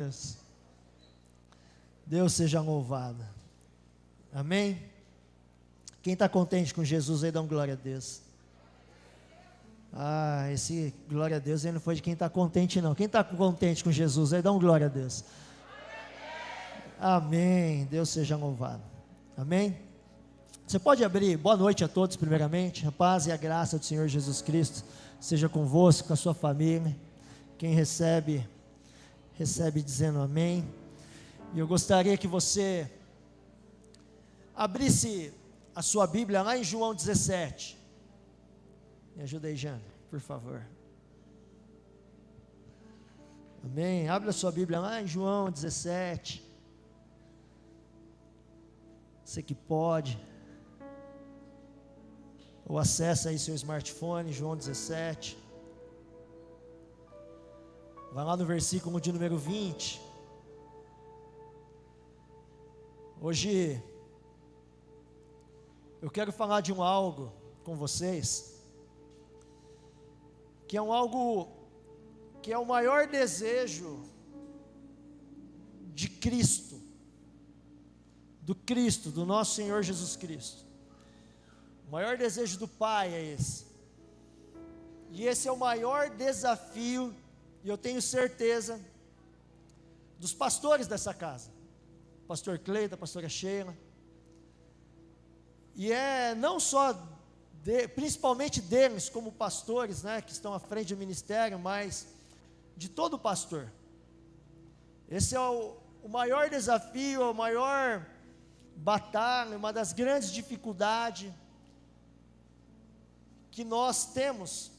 Deus. Deus seja louvado. Amém? Quem está contente com Jesus aí, dá um glória a Deus. Esse glória a Deus aí não foi de quem está contente não. Quem está contente com Jesus aí, dá um glória a Deus. Amém, Deus seja louvado. Amém? Você pode abrir, boa noite a todos primeiramente. A paz e a graça do Senhor Jesus Cristo seja convosco, com a sua família. Quem recebe dizendo amém. E eu gostaria que você abrisse a sua Bíblia lá em João 17. Me ajuda aí, Jana, por favor. Amém. Abre a sua Bíblia lá em João 17. Você que pode. Ou acessa aí seu smartphone, João 17. Vai lá no versículo de número 20. Hoje eu quero falar de algo com vocês, que é algo que é o maior desejo de Cristo, do nosso Senhor Jesus Cristo. O maior desejo do Pai é esse. E esse é o maior desafio, e eu tenho certeza, dos pastores dessa casa. Pastor Cleita, pastora Sheila. E é não só, principalmente deles como pastores, né, que estão à frente do ministério, mas de todo pastor. Esse é o maior desafio, a maior batalha, uma das grandes dificuldades que nós temos,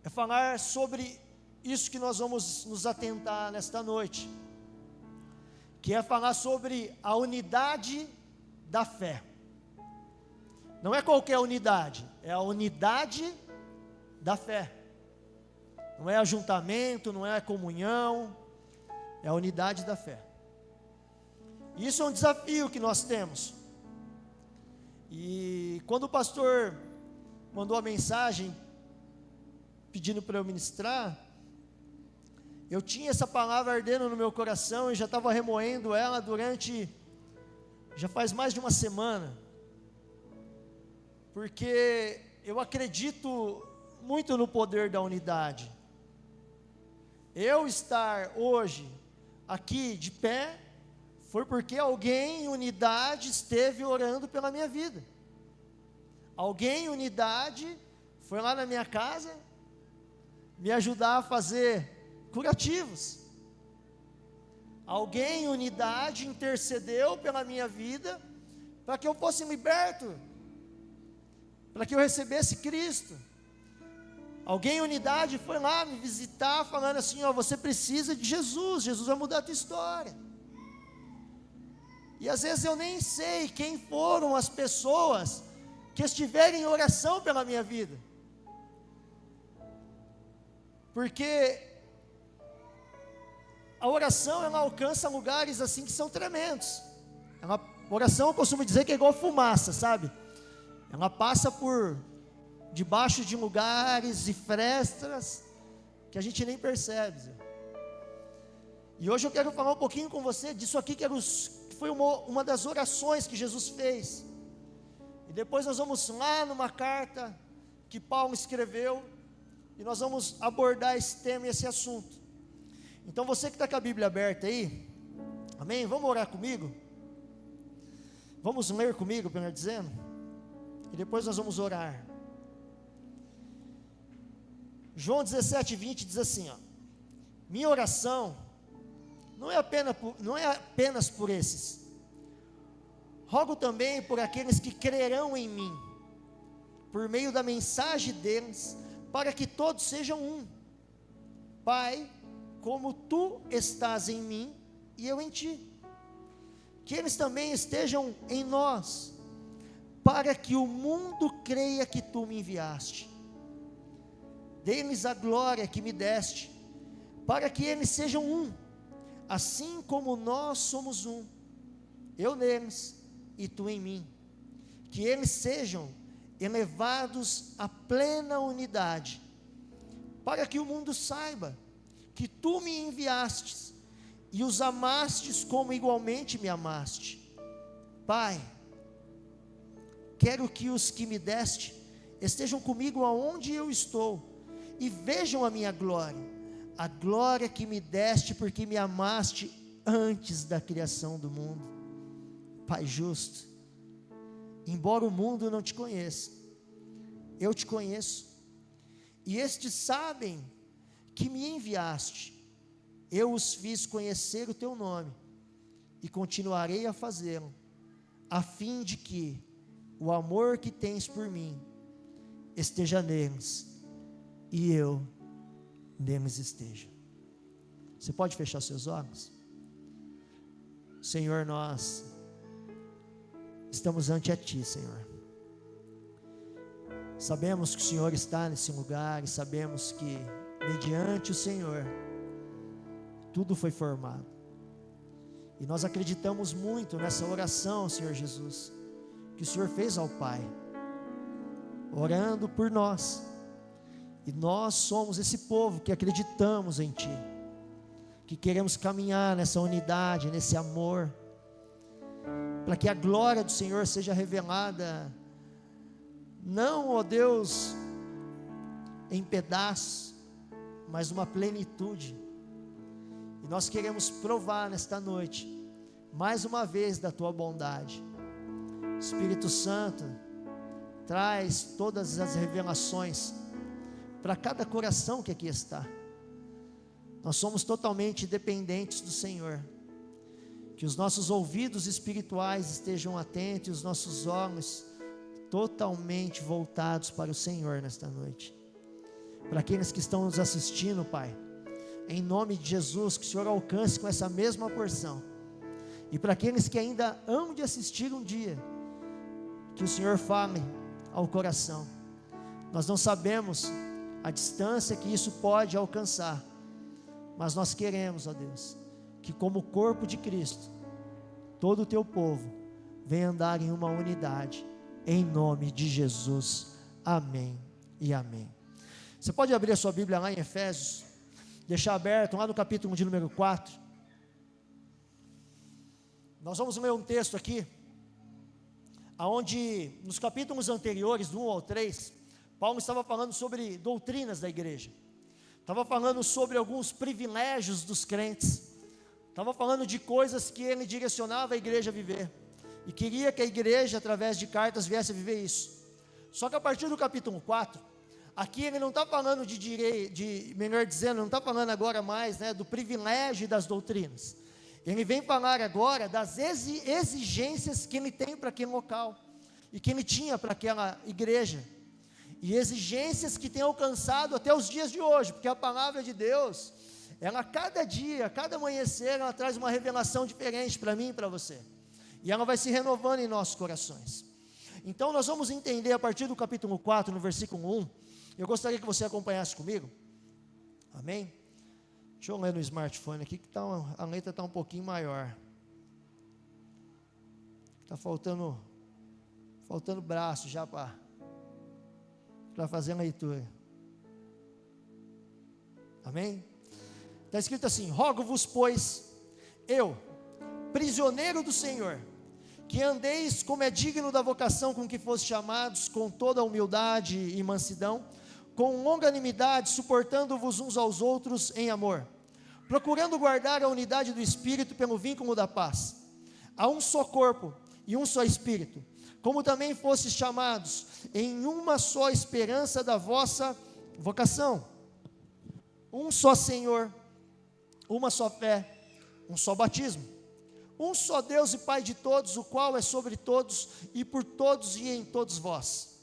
é falar sobre isso que nós vamos nos atentar nesta noite, que é falar sobre a unidade da fé. Não é qualquer unidade, é a unidade da fé. Não é ajuntamento, não é comunhão, é a unidade da fé. Isso é um desafio que nós temos. E quando o pastor mandou a mensagem pedindo para eu ministrar, eu tinha essa palavra ardendo no meu coração e já estava remoendo ela já faz mais de uma semana, porque eu acredito muito no poder da unidade. Eu estar hoje aqui de pé, foi porque alguém em unidade esteve orando pela minha vida. Alguém em unidade foi lá na minha casa me ajudar a fazer curativos. Alguém em unidade intercedeu pela minha vida para que eu fosse liberto, para que eu recebesse Cristo. Alguém em unidade foi lá me visitar falando assim, você precisa de Jesus, Jesus vai mudar a tua história. E às vezes eu nem sei quem foram as pessoas que estiverem em oração pela minha vida, porque a oração, ela alcança lugares assim que são tremendos. A oração, eu costumo dizer que é igual fumaça, sabe? Ela passa por debaixo de lugares e frestas que a gente nem percebe. E hoje eu quero falar um pouquinho com você disso aqui, que foi uma das orações que Jesus fez. E depois nós vamos lá numa carta que Paulo escreveu, e nós vamos abordar esse tema e esse assunto. Então você que está com a Bíblia aberta aí, amém? Vamos orar comigo? Vamos ler comigo, melhor dizendo? E depois nós vamos orar. João 17:20 diz assim, minha oração não é apenas por esses, rogo também por aqueles que crerão em mim, por meio da mensagem deles, para que todos sejam um. Pai, como tu estás em mim e eu em ti, que eles também estejam em nós, para que o mundo creia que tu me enviaste. Dê-lhes a glória que me deste, para que eles sejam um, assim como nós somos um, eu neles e tu em mim, que eles sejam elevados à plena unidade, para que o mundo saiba que tu me enviastes e os amastes como igualmente me amaste. Pai, quero que os que me deste estejam comigo aonde eu estou, e vejam a minha glória, a glória que me deste, porque me amaste antes da criação do mundo. Pai justo, embora o mundo não te conheça, eu te conheço, e estes sabem que me enviaste. Eu os fiz conhecer o teu nome, e continuarei a fazê-lo, a fim de que o amor que tens por mim esteja neles, e eu neles esteja. Você pode fechar seus olhos? Senhor, nós estamos ante a Ti, Senhor. Sabemos que o Senhor está nesse lugar, e sabemos que mediante o Senhor tudo foi formado, e nós acreditamos muito nessa oração, Senhor Jesus, que o Senhor fez ao Pai, orando por nós, e nós somos esse povo que acreditamos em Ti, que queremos caminhar nessa unidade, nesse amor, para que a glória do Senhor seja revelada, não, ó Deus, em pedaços, mas uma plenitude. E nós queremos provar nesta noite, mais uma vez, da Tua bondade. Espírito Santo, traz todas as revelações para cada coração que aqui está. Nós somos totalmente dependentes do Senhor. Que os nossos ouvidos espirituais estejam atentos, e os nossos olhos totalmente voltados para o Senhor nesta noite. Para aqueles que estão nos assistindo, Pai, em nome de Jesus, que o Senhor alcance com essa mesma porção. E para aqueles que ainda hão de assistir um dia, que o Senhor fale ao coração. Nós não sabemos a distância que isso pode alcançar, mas nós queremos, ó Deus, que como corpo de Cristo, todo o Teu povo venha andar em uma unidade, em nome de Jesus, amém e amém. Você pode abrir a sua Bíblia lá em Efésios, deixar aberto lá no capítulo de número 4, nós vamos ler um texto aqui, aonde nos capítulos anteriores, do 1 ao 3, Paulo estava falando sobre doutrinas da igreja, estava falando sobre alguns privilégios dos crentes, estava falando de coisas que ele direcionava a igreja a viver, e queria que a igreja, através de cartas, viesse a viver isso. Só que a partir do capítulo 4, aqui ele não está falando de direito, melhor dizendo, não está falando agora mais, do privilégio das doutrinas. Ele vem falar agora das exigências que ele tem para aquele local, e que ele tinha para aquela igreja, e exigências que tem alcançado até os dias de hoje, porque a palavra de Deus, ela cada dia, cada amanhecer, ela traz uma revelação diferente para mim e para você, e ela vai se renovando em nossos corações. Então nós vamos entender a partir do capítulo 4, no versículo 1, eu gostaria que você acompanhasse comigo, amém? Deixa eu ler no smartphone aqui, que a letra está um pouquinho maior, está faltando braço já para fazer a leitura, amém? Está escrito assim: rogo-vos, pois, eu, prisioneiro do Senhor, que andeis como é digno da vocação com que foste chamados, com toda a humildade e mansidão, com longanimidade, suportando-vos uns aos outros em amor, procurando guardar a unidade do Espírito pelo vínculo da paz. Há um só corpo e um só Espírito, como também fostes chamados em uma só esperança da vossa vocação, um só Senhor, uma só fé, um só batismo, um só Deus e Pai de todos, o qual é sobre todos e por todos e em todos vós.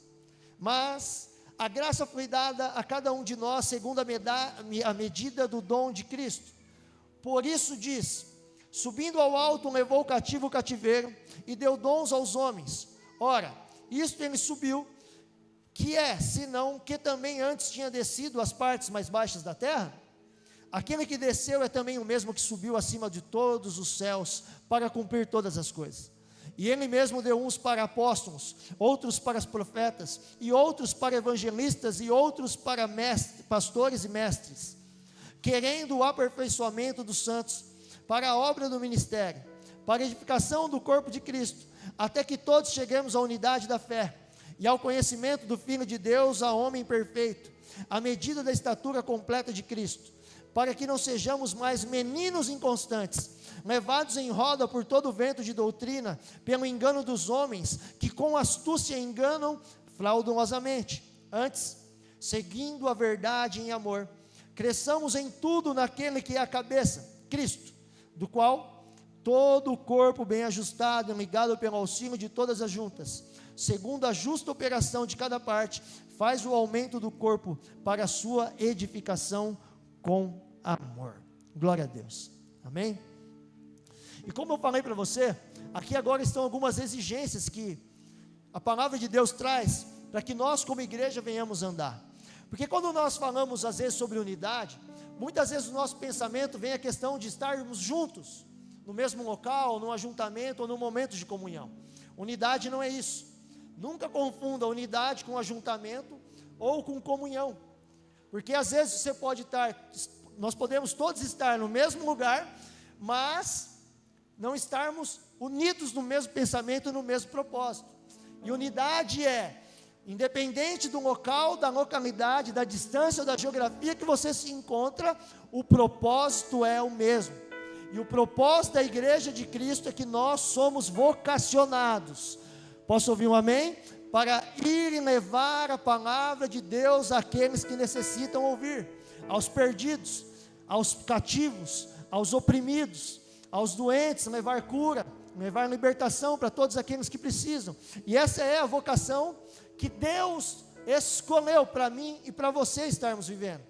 Mas a graça foi dada a cada um de nós segundo a medida do dom de Cristo. Por isso diz: subindo ao alto levou cativo o cativeiro e deu dons aos homens. Ora, isto ele subiu, que é, senão que também antes tinha descido às partes mais baixas da terra? Aquele que desceu é também o mesmo que subiu acima de todos os céus para cumprir todas as coisas. E ele mesmo deu uns para apóstolos, outros para os profetas, e outros para evangelistas, e outros para pastores e mestres, querendo o aperfeiçoamento dos santos, para a obra do ministério, para a edificação do corpo de Cristo, até que todos cheguemos à unidade da fé, e ao conhecimento do Filho de Deus, a homem perfeito, à medida da estatura completa de Cristo, para que não sejamos mais meninos inconstantes, levados em roda por todo o vento de doutrina, pelo engano dos homens, que com astúcia enganam fraudulosamente. Antes, seguindo a verdade em amor, cresçamos em tudo naquele que é a cabeça, Cristo, do qual todo o corpo bem ajustado e ligado pelo auxílio de todas as juntas, segundo a justa operação de cada parte, faz o aumento do corpo para a sua edificação com amor. Glória a Deus. Amém? E como eu falei para você, aqui agora estão algumas exigências que a palavra de Deus traz para que nós como igreja venhamos andar. Porque quando nós falamos às vezes sobre unidade, muitas vezes o nosso pensamento vem a questão de estarmos juntos, no mesmo local, num ajuntamento ou num momento de comunhão. Unidade não é isso. Nunca confunda unidade com ajuntamento ou com comunhão. Porque às vezes você pode estar, nós podemos todos estar no mesmo lugar, mas não estarmos unidos no mesmo pensamento e no mesmo propósito. E unidade é, independente do local, da localidade, da distância ou da geografia que você se encontra, o propósito é o mesmo. E o propósito da igreja de Cristo é que nós somos vocacionados. Posso ouvir um amém? Para ir e levar a palavra de Deus àqueles que necessitam ouvir, aos perdidos, aos cativos, aos oprimidos, aos doentes, levar cura, levar libertação para todos aqueles que precisam. E essa é a vocação que Deus escolheu para mim e para você estarmos vivendo.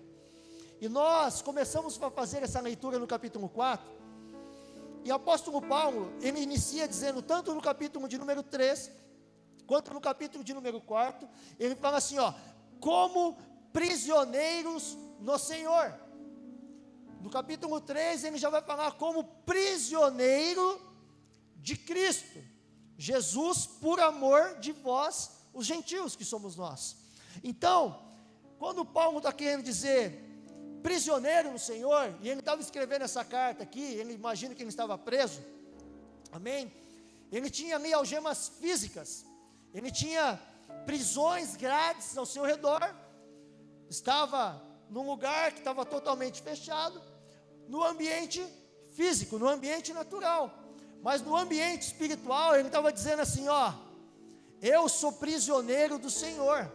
E nós começamos a fazer essa leitura no capítulo 4, e o apóstolo Paulo, ele inicia dizendo, tanto no capítulo de número 3, quanto no capítulo de número 4, ele fala assim, como prisioneiros no Senhor. No capítulo 3, ele já vai falar como prisioneiro de Cristo, Jesus, por amor de vós, os gentios que somos nós. Então, quando Paulo está querendo dizer prisioneiro no Senhor, e ele estava escrevendo essa carta aqui, ele imagina que ele estava preso, amém? Ele tinha ali algemas físicas, ele tinha prisões grades ao seu redor, estava num lugar que estava totalmente fechado, no ambiente físico, no ambiente natural, mas no ambiente espiritual, ele estava dizendo assim, eu sou prisioneiro do Senhor,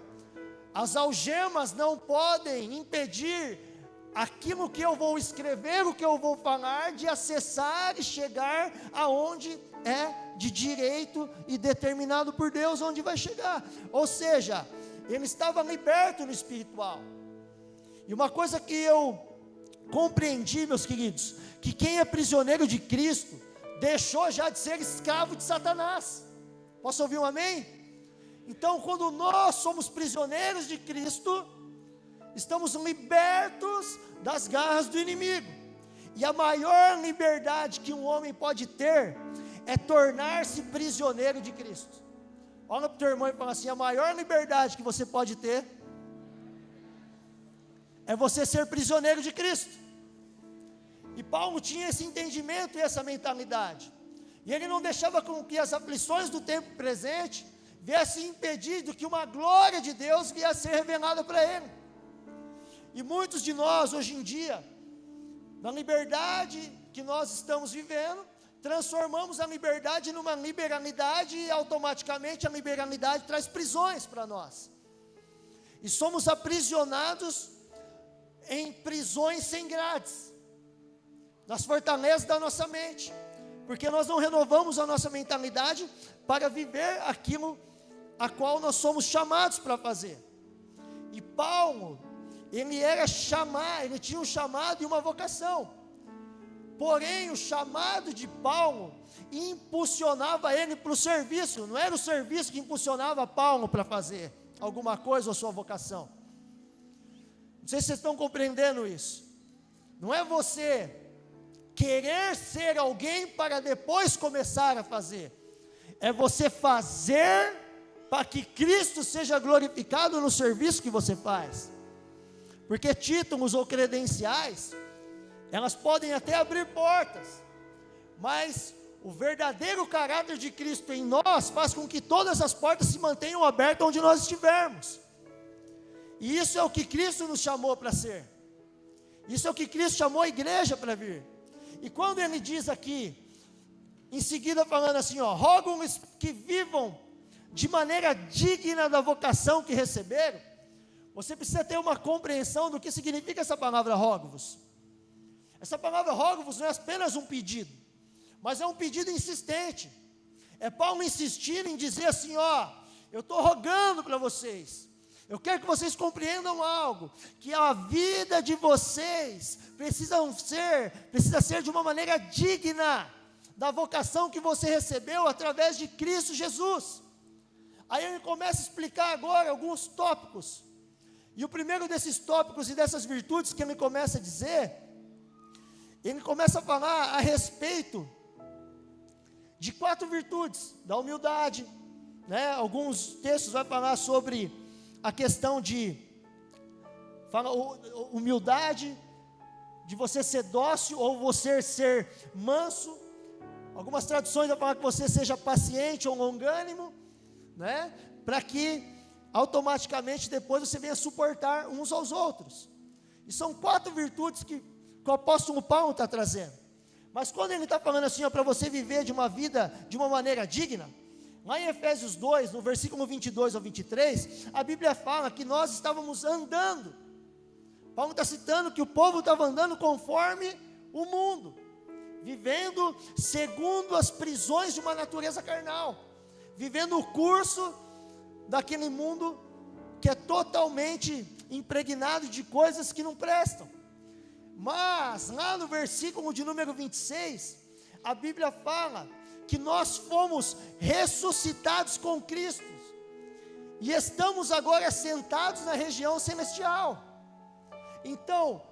as algemas não podem impedir aquilo que eu vou escrever, o que eu vou falar, de acessar e chegar aonde é de direito e determinado por Deus, onde vai chegar. Ou seja, ele estava liberto no espiritual. E uma coisa que eu compreendi, meus queridos, que quem é prisioneiro de Cristo, deixou já de ser escravo de Satanás. Posso ouvir um amém? Então, quando nós somos prisioneiros de Cristo, estamos libertos das garras do inimigo. E a maior liberdade que um homem pode ter é tornar-se prisioneiro de Cristo. Olha para o teu irmão e fala assim, a maior liberdade que você pode ter é você ser prisioneiro de Cristo. E Paulo tinha esse entendimento e essa mentalidade, e ele não deixava com que as aflições do tempo presente viessem impedir do que uma glória de Deus viesse ser revelada para ele. E muitos de nós hoje em dia, na liberdade que nós estamos vivendo, transformamos a liberdade numa liberalidade, e automaticamente a liberalidade traz prisões para nós, e somos aprisionados em prisões sem grades, nas fortalezas da nossa mente, porque nós não renovamos a nossa mentalidade para viver aquilo a qual nós somos chamados para fazer. E Paulo, ele tinha um chamado e uma vocação, porém o chamado de Paulo impulsionava ele para o serviço, não era o serviço que impulsionava Paulo para fazer alguma coisa ou sua vocação. Não sei se vocês estão compreendendo isso. Não é você querer ser alguém para depois começar a fazer, é você fazer para que Cristo seja glorificado no serviço que você faz. Porque títulos ou credenciais, elas podem até abrir portas, mas o verdadeiro caráter de Cristo em nós faz com que todas as portas se mantenham abertas onde nós estivermos. E isso é o que Cristo nos chamou para ser. Isso é o que Cristo chamou a igreja para vir. E quando ele diz aqui, em seguida falando assim, rogo-lhes que vivam de maneira digna da vocação que receberam, você precisa ter uma compreensão do que significa essa palavra rogo-vos. Essa palavra rogo-vos não é apenas um pedido, mas é um pedido insistente. É Paulo insistir em dizer assim, eu estou rogando para vocês, eu quero que vocês compreendam algo, que a vida de vocês precisa ser de uma maneira digna da vocação que você recebeu através de Cristo Jesus. Aí ele começa a explicar agora alguns tópicos, e o primeiro desses tópicos e dessas virtudes que ele começa a dizer, ele começa a falar a respeito de 4 virtudes, da humildade, né? Alguns textos vai falar sobre a questão de humildade, de você ser dócil ou você ser manso. Algumas traduções vão falar que você seja paciente ou longânimo, né? Para que automaticamente depois você venha suportar uns aos outros. E são 4 virtudes que o apóstolo Paulo está trazendo. Mas quando ele está falando assim, para você viver de uma vida de uma maneira digna, lá em Efésios 2, no versículo 22 ao 23, a Bíblia fala que nós estávamos andando. Paulo está citando que o povo estava andando conforme o mundo, vivendo segundo as prisões de uma natureza carnal, vivendo o curso daquele mundo que é totalmente impregnado de coisas que não prestam. Mas lá no versículo de número 26, a Bíblia fala que nós fomos ressuscitados com Cristo, e estamos agora sentados na região celestial. Então,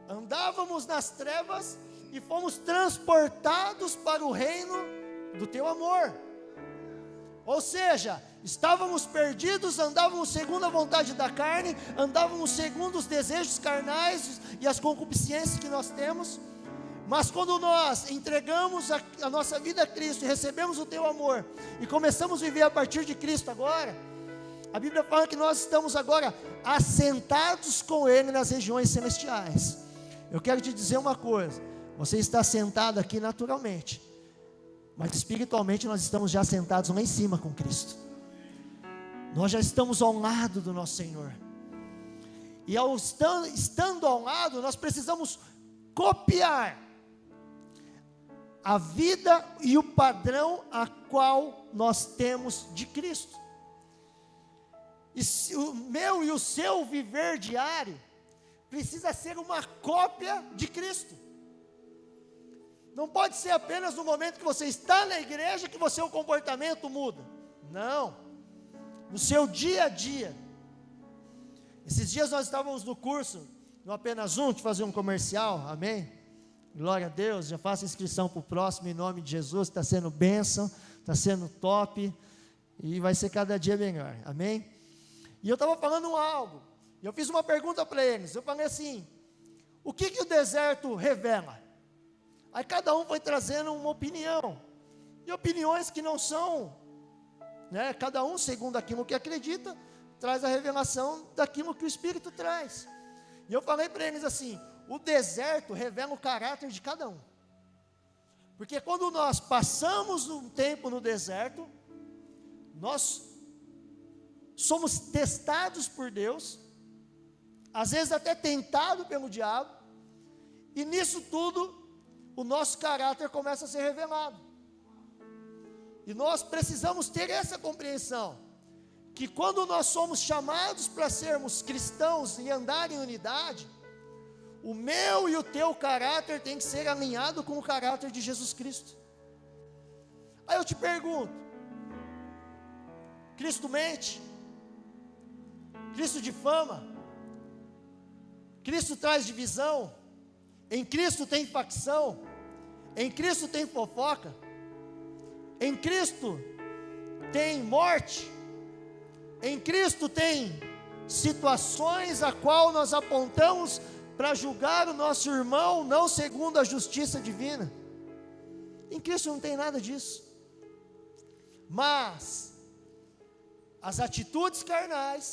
andávamos nas trevas e fomos transportados para o reino do teu amor. Ou seja, estávamos perdidos, andávamos segundo a vontade da carne, andávamos segundo os desejos carnais e as concupiscências que nós temos. Mas quando nós entregamos a nossa vida a Cristo e recebemos o teu amor e começamos a viver a partir de Cristo agora, a Bíblia fala que nós estamos agora assentados com Ele nas regiões celestiais. Eu quero te dizer uma coisa: você está sentado aqui naturalmente, mas espiritualmente nós estamos já sentados lá em cima com Cristo. Nós já estamos ao lado do nosso Senhor. E estando ao lado, nós precisamos copiar a vida e o padrão a qual nós temos de Cristo. E o meu e o seu viver diário precisa ser uma cópia de Cristo. Não pode ser apenas no momento que você está na igreja que o seu comportamento muda. Não. No seu dia a dia. Esses dias nós estávamos no curso, no Apenas Um, de fazer um comercial, amém? Glória a Deus, já faça inscrição para o próximo em nome de Jesus, está sendo bênção, está sendo top, e vai ser cada dia melhor, amém? E eu estava falando algo, e eu fiz uma pergunta para eles, eu falei assim: o que o deserto revela? Aí cada um foi trazendo uma opinião, e opiniões que não são, né, cada um segundo aquilo que acredita, traz a revelação daquilo que o Espírito traz. E eu falei para eles assim: o deserto revela o caráter de cada um, porque quando nós passamos um tempo no deserto, nós somos testados por Deus, às vezes até tentados pelo diabo, e nisso tudo, o nosso caráter começa a ser revelado. E nós precisamos ter essa compreensão, que quando nós somos chamados para sermos cristãos e andar em unidade, o meu e o teu caráter tem que ser alinhado com o caráter de Jesus Cristo. Aí eu te pergunto: Cristo mente? Cristo difama? Cristo traz divisão? Em Cristo tem facção? Em Cristo tem fofoca? Em Cristo tem morte? Em Cristo tem situações a qual nós apontamos para julgar o nosso irmão, não segundo a justiça divina? Em Em Cristo não tem nada disso. Mas as atitudes carnais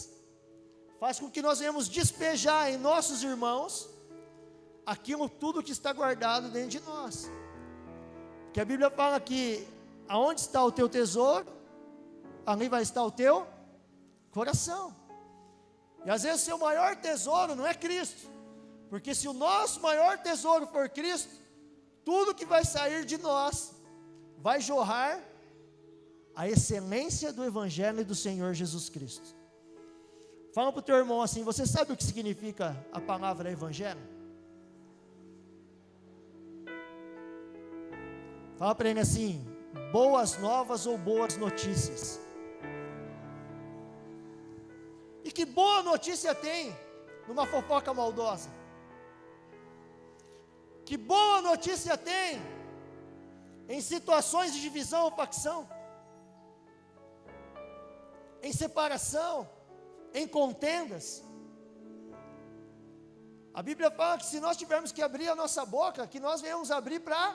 faz com que nós venhamos despejar em nossos irmãos aquilo tudo que está guardado dentro de nós. Porque a Bíblia fala que aonde está o teu tesouro, ali vai estar o teu coração. E às vezes o seu maior tesouro não é Cristo, porque se o nosso maior tesouro for Cristo, tudo que vai sair de nós vai jorrar a excelência do Evangelho do Senhor Jesus Cristo. Fala para o teu irmão assim: você sabe o que significa a palavra Evangelho? Fala para ele assim: boas novas ou boas notícias. E que boa notícia tem numa fofoca maldosa? Que boa notícia tem em situações de divisão ou facção, em separação, em contendas? A Bíblia fala que se nós tivermos que abrir a nossa boca, que nós venhamos abrir para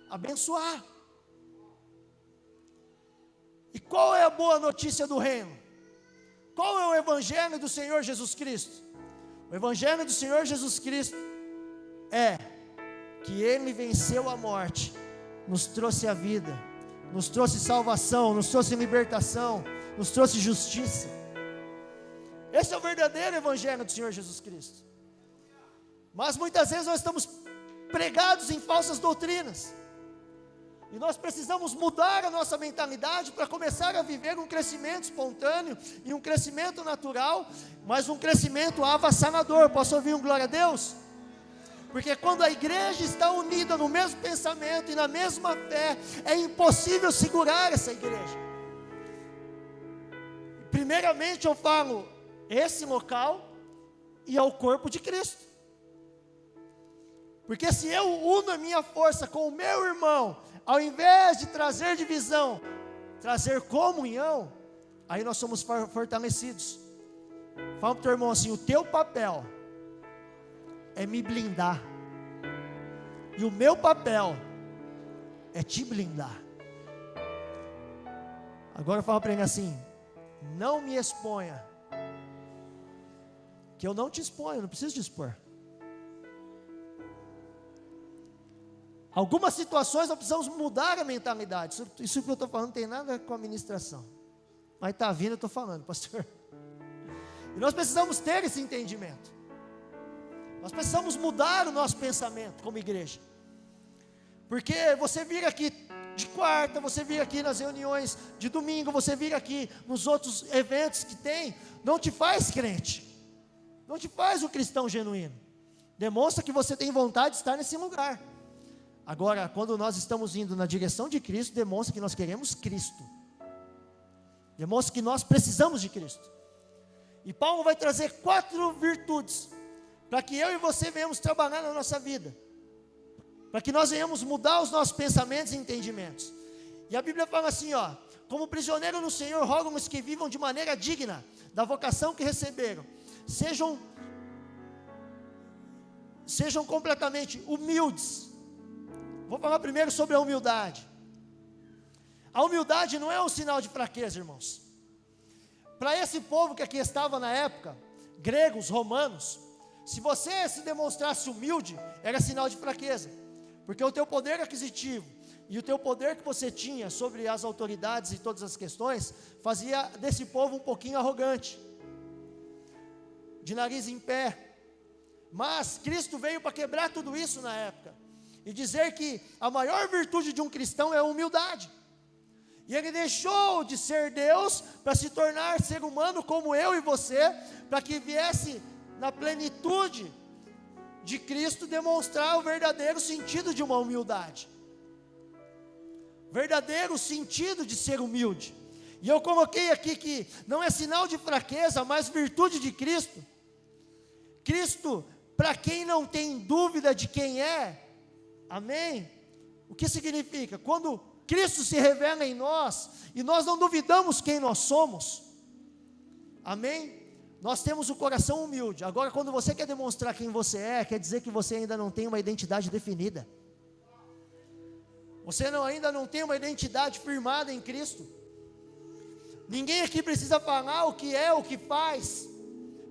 abençoar. E qual é a boa notícia do reino? Qual é o Evangelho do Senhor Jesus Cristo? O Evangelho do Senhor Jesus Cristo é que Ele venceu a morte, nos trouxe a vida, nos trouxe salvação, nos trouxe libertação, nos trouxe justiça. Esse é o verdadeiro Evangelho do Senhor Jesus Cristo. Mas muitas vezes nós estamos pregados em falsas doutrinas, e nós precisamos mudar a nossa mentalidade para começar a viver um crescimento espontâneo e um crescimento natural, mas um crescimento avassalador. Posso ouvir um glória a Deus? Porque quando a igreja está unida no mesmo pensamento e na mesma fé, é impossível segurar essa igreja. Primeiramente eu falo esse local e ao corpo de Cristo. Porque se eu uno a minha força com o meu irmão, ao invés de trazer divisão, trazer comunhão, aí nós somos fortalecidos. Fala para o teu irmão assim: o teu papel é me blindar, e o meu papel é te blindar. Agora fala para ele assim: não me exponha, que eu não te exponho, não preciso te expor. Algumas situações nós precisamos mudar a mentalidade. Isso que eu estou falando não tem nada com a administração, mas está vindo, eu estou falando, pastor. E nós precisamos ter esse entendimento. Nós precisamos mudar o nosso pensamento como igreja. Porque você vir aqui de quarta, você vir aqui nas reuniões de domingo, você vir aqui nos outros eventos que tem, não te faz crente, não te faz um cristão genuíno. Demonstra que você tem vontade de estar nesse lugar. Agora, quando nós estamos indo na direção de Cristo, demonstra que nós queremos Cristo, demonstra que nós precisamos de Cristo. E Paulo vai trazer 4 virtudes, para que eu e você venhamos trabalhar na nossa vida, para que nós venhamos mudar os nossos pensamentos e entendimentos. E a Bíblia fala assim, ó: como prisioneiro no Senhor, rogo-nos que vivam de maneira digna da vocação que receberam, sejam completamente humildes. Vou falar primeiro sobre a humildade. A humildade não é um sinal de fraqueza, irmãos. Para esse povo que aqui estava na época, gregos, romanos, se você se demonstrasse humilde, era sinal de fraqueza, porque o teu poder aquisitivo e o teu poder que você tinha sobre as autoridades e todas as questões, fazia desse povo um pouquinho arrogante, de nariz em pé. Mas Cristo veio para quebrar tudo isso na época, e dizer que a maior virtude de um cristão é a humildade. E Ele deixou de ser Deus para se tornar ser humano como eu e você, para que viesse na plenitude de Cristo demonstrar o verdadeiro sentido de uma humildade, verdadeiro sentido de ser humilde. E eu coloquei aqui que não é sinal de fraqueza, mas virtude de Cristo. Cristo, para quem não tem dúvida de quem é, amém? O que significa? Quando Cristo se revela em nós, e nós não duvidamos quem nós somos, amém? Nós temos o coração humilde. Agora, quando você quer demonstrar quem você é, quer dizer que você ainda não tem uma identidade definida. Você ainda não tem uma identidade firmada em Cristo. Ninguém aqui precisa falar o que é, o que faz,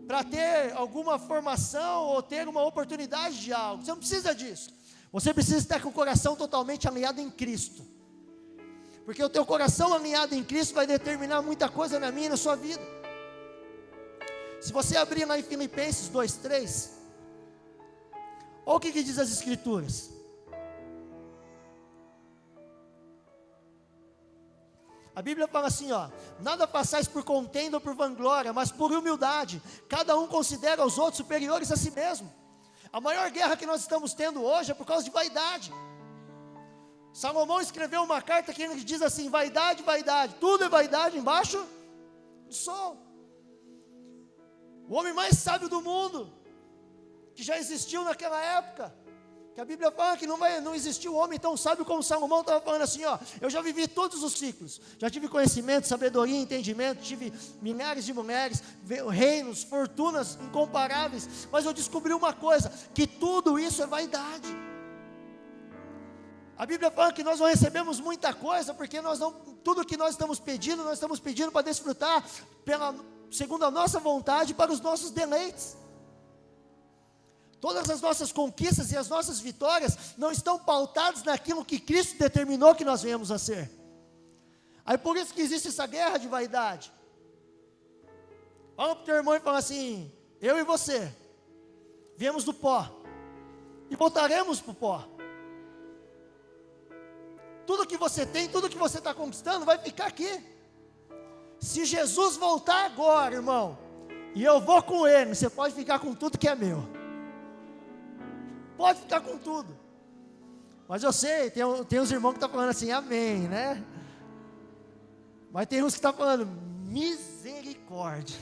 para ter alguma formação ou ter uma oportunidade de algo. Você não precisa disso. Você precisa estar com o coração totalmente alinhado em Cristo. Porque o teu coração alinhado em Cristo vai determinar muita coisa na minha e na sua vida. Se você abrir lá em Filipenses 2:3, olha o que diz as Escrituras. A Bíblia fala assim, ó: nada façais por contenda ou por vanglória, mas por humildade, cada um considera os outros superiores a si mesmo. A maior guerra que nós estamos tendo hoje é por causa de vaidade. Salomão escreveu uma carta que ele diz assim: vaidade, vaidade, tudo é vaidade embaixo do sol. O homem mais sábio do mundo, que já existiu naquela época, que a Bíblia fala que não existiu homem tão sábio como Salomão, estava falando assim, ó: eu já vivi todos os ciclos, já tive conhecimento, sabedoria, entendimento, tive milhares de mulheres, reinos, fortunas incomparáveis, mas eu descobri uma coisa, que tudo isso é vaidade. A Bíblia fala que nós não recebemos muita coisa, porque tudo que nós estamos pedindo para desfrutar, segundo a nossa vontade, para os nossos deleites. Todas as nossas conquistas e as nossas vitórias não estão pautadas naquilo que Cristo determinou que nós venhamos a ser. Aí por isso que existe essa guerra de vaidade. Olha para o teu irmão e fala assim: eu e você viemos do pó e voltaremos para o pó. Tudo que você tem, tudo que você está conquistando vai ficar aqui. Se Jesus voltar agora, irmão, e eu vou com Ele, você pode ficar com tudo que é meu. Pode ficar com tudo. Mas eu sei, tem uns irmãos que estão falando assim, amém, né? Mas tem uns que estão falando, misericórdia.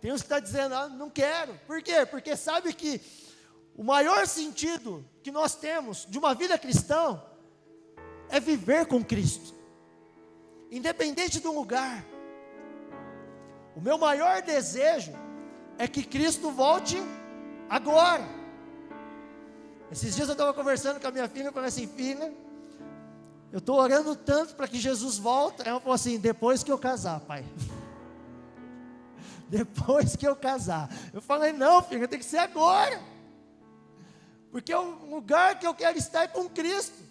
Tem uns que estão dizendo, não quero. Por quê? Porque sabe que o maior sentido que nós temos de uma vida cristã é viver com Cristo, independente do lugar. O meu maior desejo é que Cristo volte agora. Esses dias eu estava conversando com a minha filha, eu falei assim: filha, eu estou orando tanto para que Jesus volte. Ela falou assim: depois que eu casar, pai. Depois que eu casar. Eu falei: não, filha, tem que ser agora, porque o lugar que eu quero estar é com Cristo.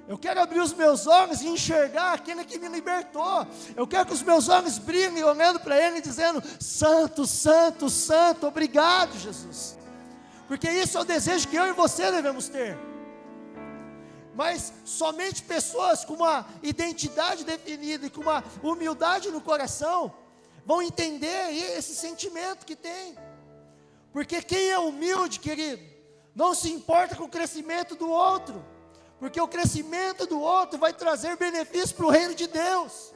Eu quero abrir os meus olhos e enxergar aquele que me libertou. Eu quero que os meus olhos brilhem olhando para Ele, dizendo: santo, santo, santo, obrigado, Jesus. Porque isso é o desejo que eu e você devemos ter. Mas somente pessoas com uma identidade definida e com uma humildade no coração vão entender esse sentimento que tem. Porque quem é humilde, querido, não se importa com o crescimento do outro, porque o crescimento do outro vai trazer benefício para o reino de Deus.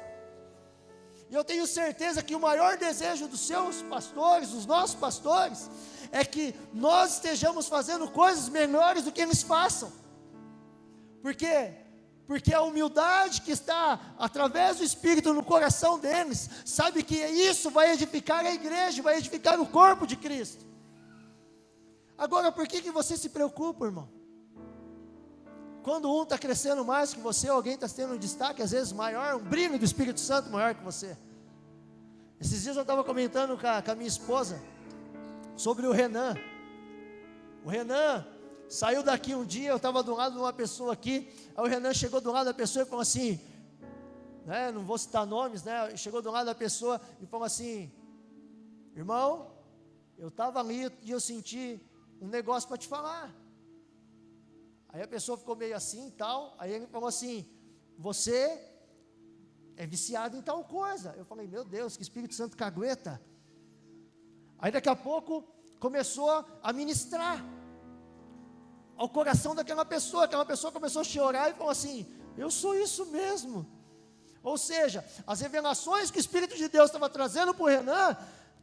E eu tenho certeza que o maior desejo dos seus pastores, dos nossos pastores, é que nós estejamos fazendo coisas melhores do que eles façam. Por quê? Porque a humildade que está através do Espírito no coração deles, sabe que isso vai edificar a igreja, vai edificar o corpo de Cristo. Agora, por que você se preocupa, irmão? Quando um está crescendo mais que você, alguém está tendo um destaque, às vezes maior, um brilho do Espírito Santo maior que você. Esses dias eu estava comentando com a minha esposa sobre o Renan. O Renan saiu daqui um dia, eu estava do lado de uma pessoa aqui, aí o Renan chegou do lado da pessoa e falou assim, né, não vou citar nomes, né, chegou do lado da pessoa e falou assim: irmão, eu estava ali e eu senti um negócio para te falar. Aí a pessoa ficou meio assim e tal, aí ele falou assim: você é viciado em tal coisa. Eu falei: meu Deus, que Espírito Santo cagueta. Aí daqui a pouco começou a ministrar ao coração daquela pessoa começou a chorar e falou assim: eu sou isso mesmo. Ou seja, as revelações que o Espírito de Deus estava trazendo para o Renan,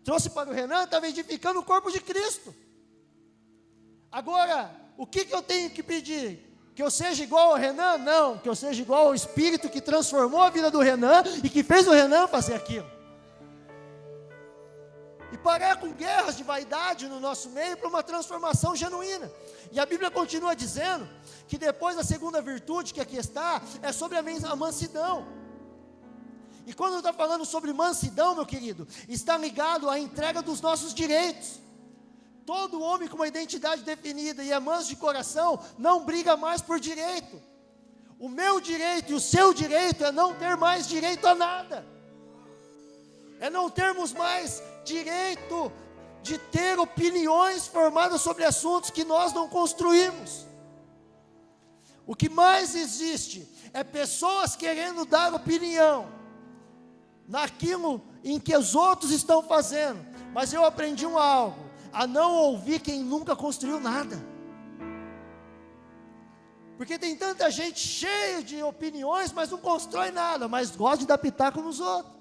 trouxe para o Renan, estava edificando o corpo de Cristo. Agora, o que eu tenho que pedir? Que eu seja igual ao Renan? Não, que eu seja igual ao Espírito que transformou a vida do Renan e que fez o Renan fazer aquilo. e parar com guerras de vaidade no nosso meio para uma transformação genuína. E a Bíblia continua dizendo que depois a segunda virtude que aqui está, é sobre a mansidão. E quando está falando sobre mansidão, meu querido, está ligado à entrega dos nossos direitos. Todo homem com uma identidade definida e é manso de coração, não briga mais por direito. O meu direito e o seu direito é não ter mais direito a nada. É não termos mais direito de ter opiniões formadas sobre assuntos que nós não construímos. O que mais existe é pessoas querendo dar opinião naquilo em que os outros estão fazendo, mas eu aprendi algo, a não ouvir quem nunca construiu nada. Porque tem tanta gente cheia de opiniões, mas não constrói nada, mas gosta de dar pitaco nos outros.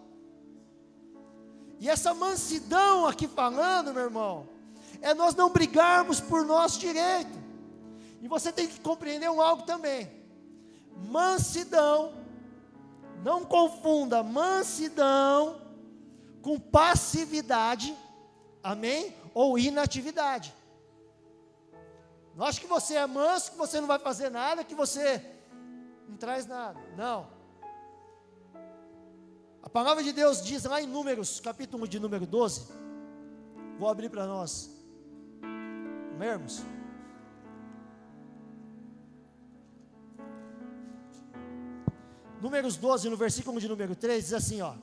E essa mansidão aqui falando, meu irmão, é nós não brigarmos por nosso direito. E você tem que compreender algo também. Mansidão, não confunda mansidão com passividade, amém? Ou inatividade. Não acha que você é manso, que você não vai fazer nada, que você não traz nada. Não. A palavra de Deus diz lá em Números, capítulo de número 12, vou abrir para nós lermos. Números 12, no versículo de número 3, diz assim, ó: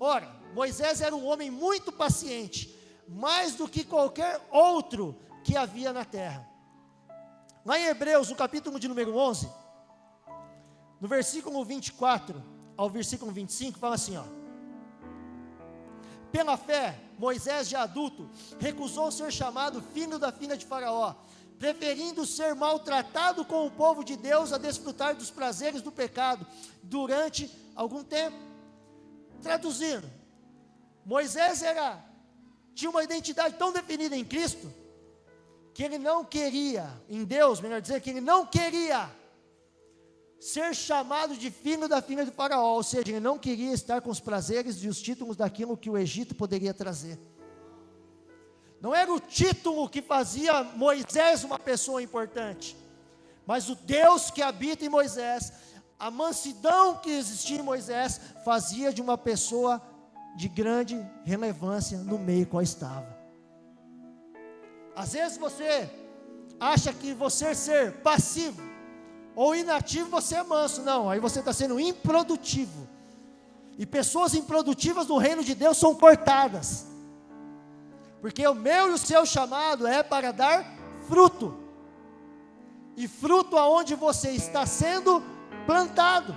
ora, Moisés era um homem muito paciente, mais do que qualquer outro que havia na terra. Lá em Hebreus, no capítulo de número 11, no versículo 24 ao versículo 25, fala assim, ó: pela fé, Moisés, já adulto, recusou ser chamado filho da filha de Faraó, preferindo ser maltratado com o povo de Deus a desfrutar dos prazeres do pecado durante algum tempo. Traduzindo, Moisés tinha uma identidade tão definida em Cristo, que ele não queria, em Deus, melhor dizer, que ele não queria ser chamado de filho da filha de Faraó, ou seja, ele não queria estar com os prazeres e os títulos daquilo que o Egito poderia trazer. Não era o título que fazia Moisés uma pessoa importante, mas o Deus que habita em Moisés, a mansidão que existia em Moisés, fazia de uma pessoa de grande relevância no meio qual estava. Às vezes você acha que você ser passivo ou inativo, você é manso. Não, aí você está sendo improdutivo. E pessoas improdutivas no reino de Deus são cortadas. Porque o meu e o seu chamado é para dar fruto. E fruto aonde você está sendo plantado.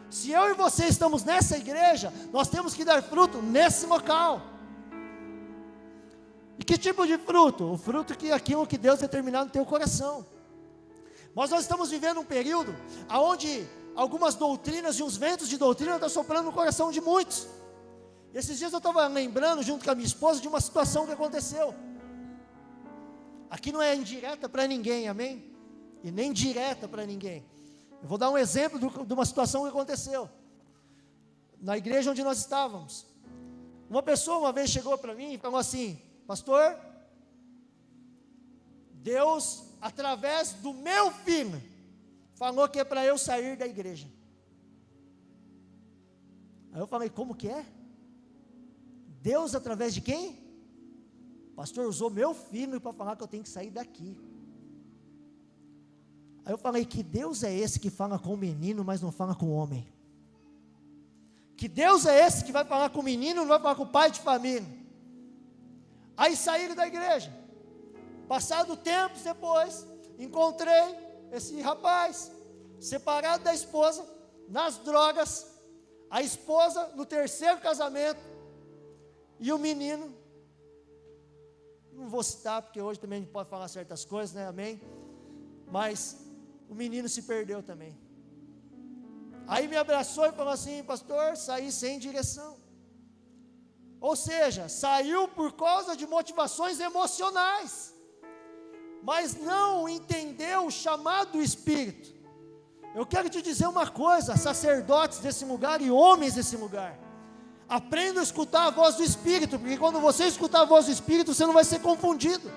Se eu e você estamos nessa igreja, nós temos que dar fruto nesse local. E que tipo de fruto? O fruto que é aquilo que Deus determinou no teu coração. Mas nós estamos vivendo um período onde algumas doutrinas e uns ventos de doutrina estão soprando no coração de muitos. E esses dias eu estava lembrando, junto com a minha esposa, de uma situação que aconteceu. Aqui não é indireta para ninguém, amém? E nem direta para ninguém. Eu vou dar um exemplo de uma situação que aconteceu na igreja onde nós estávamos. Uma pessoa uma vez chegou para mim e falou assim: pastor, Deus, através do meu filho, falou que é para eu sair da igreja. Aí eu falei: como que é? Deus através de quem? O pastor usou meu filho para falar que eu tenho que sair daqui. Aí eu falei: que Deus é esse que fala com o menino, mas não fala com o homem? Que Deus é esse que vai falar com o menino, não vai falar com o pai de família? Aí saíram da igreja. Passado tempos depois, encontrei esse rapaz, separado da esposa, nas drogas, a esposa no terceiro casamento, e o menino, não vou citar, porque hoje também a gente pode falar certas coisas, né, amém? Mas o menino se perdeu também. Aí me abraçou e falou assim: pastor, saí sem direção. Ou seja, saiu por causa de motivações emocionais, mas não entendeu o chamado do Espírito. Eu quero te dizer uma coisa, sacerdotes desse lugar e homens desse lugar: Aprenda a escutar a voz do Espírito, porque quando você escutar a voz do Espírito, você não vai ser confundido.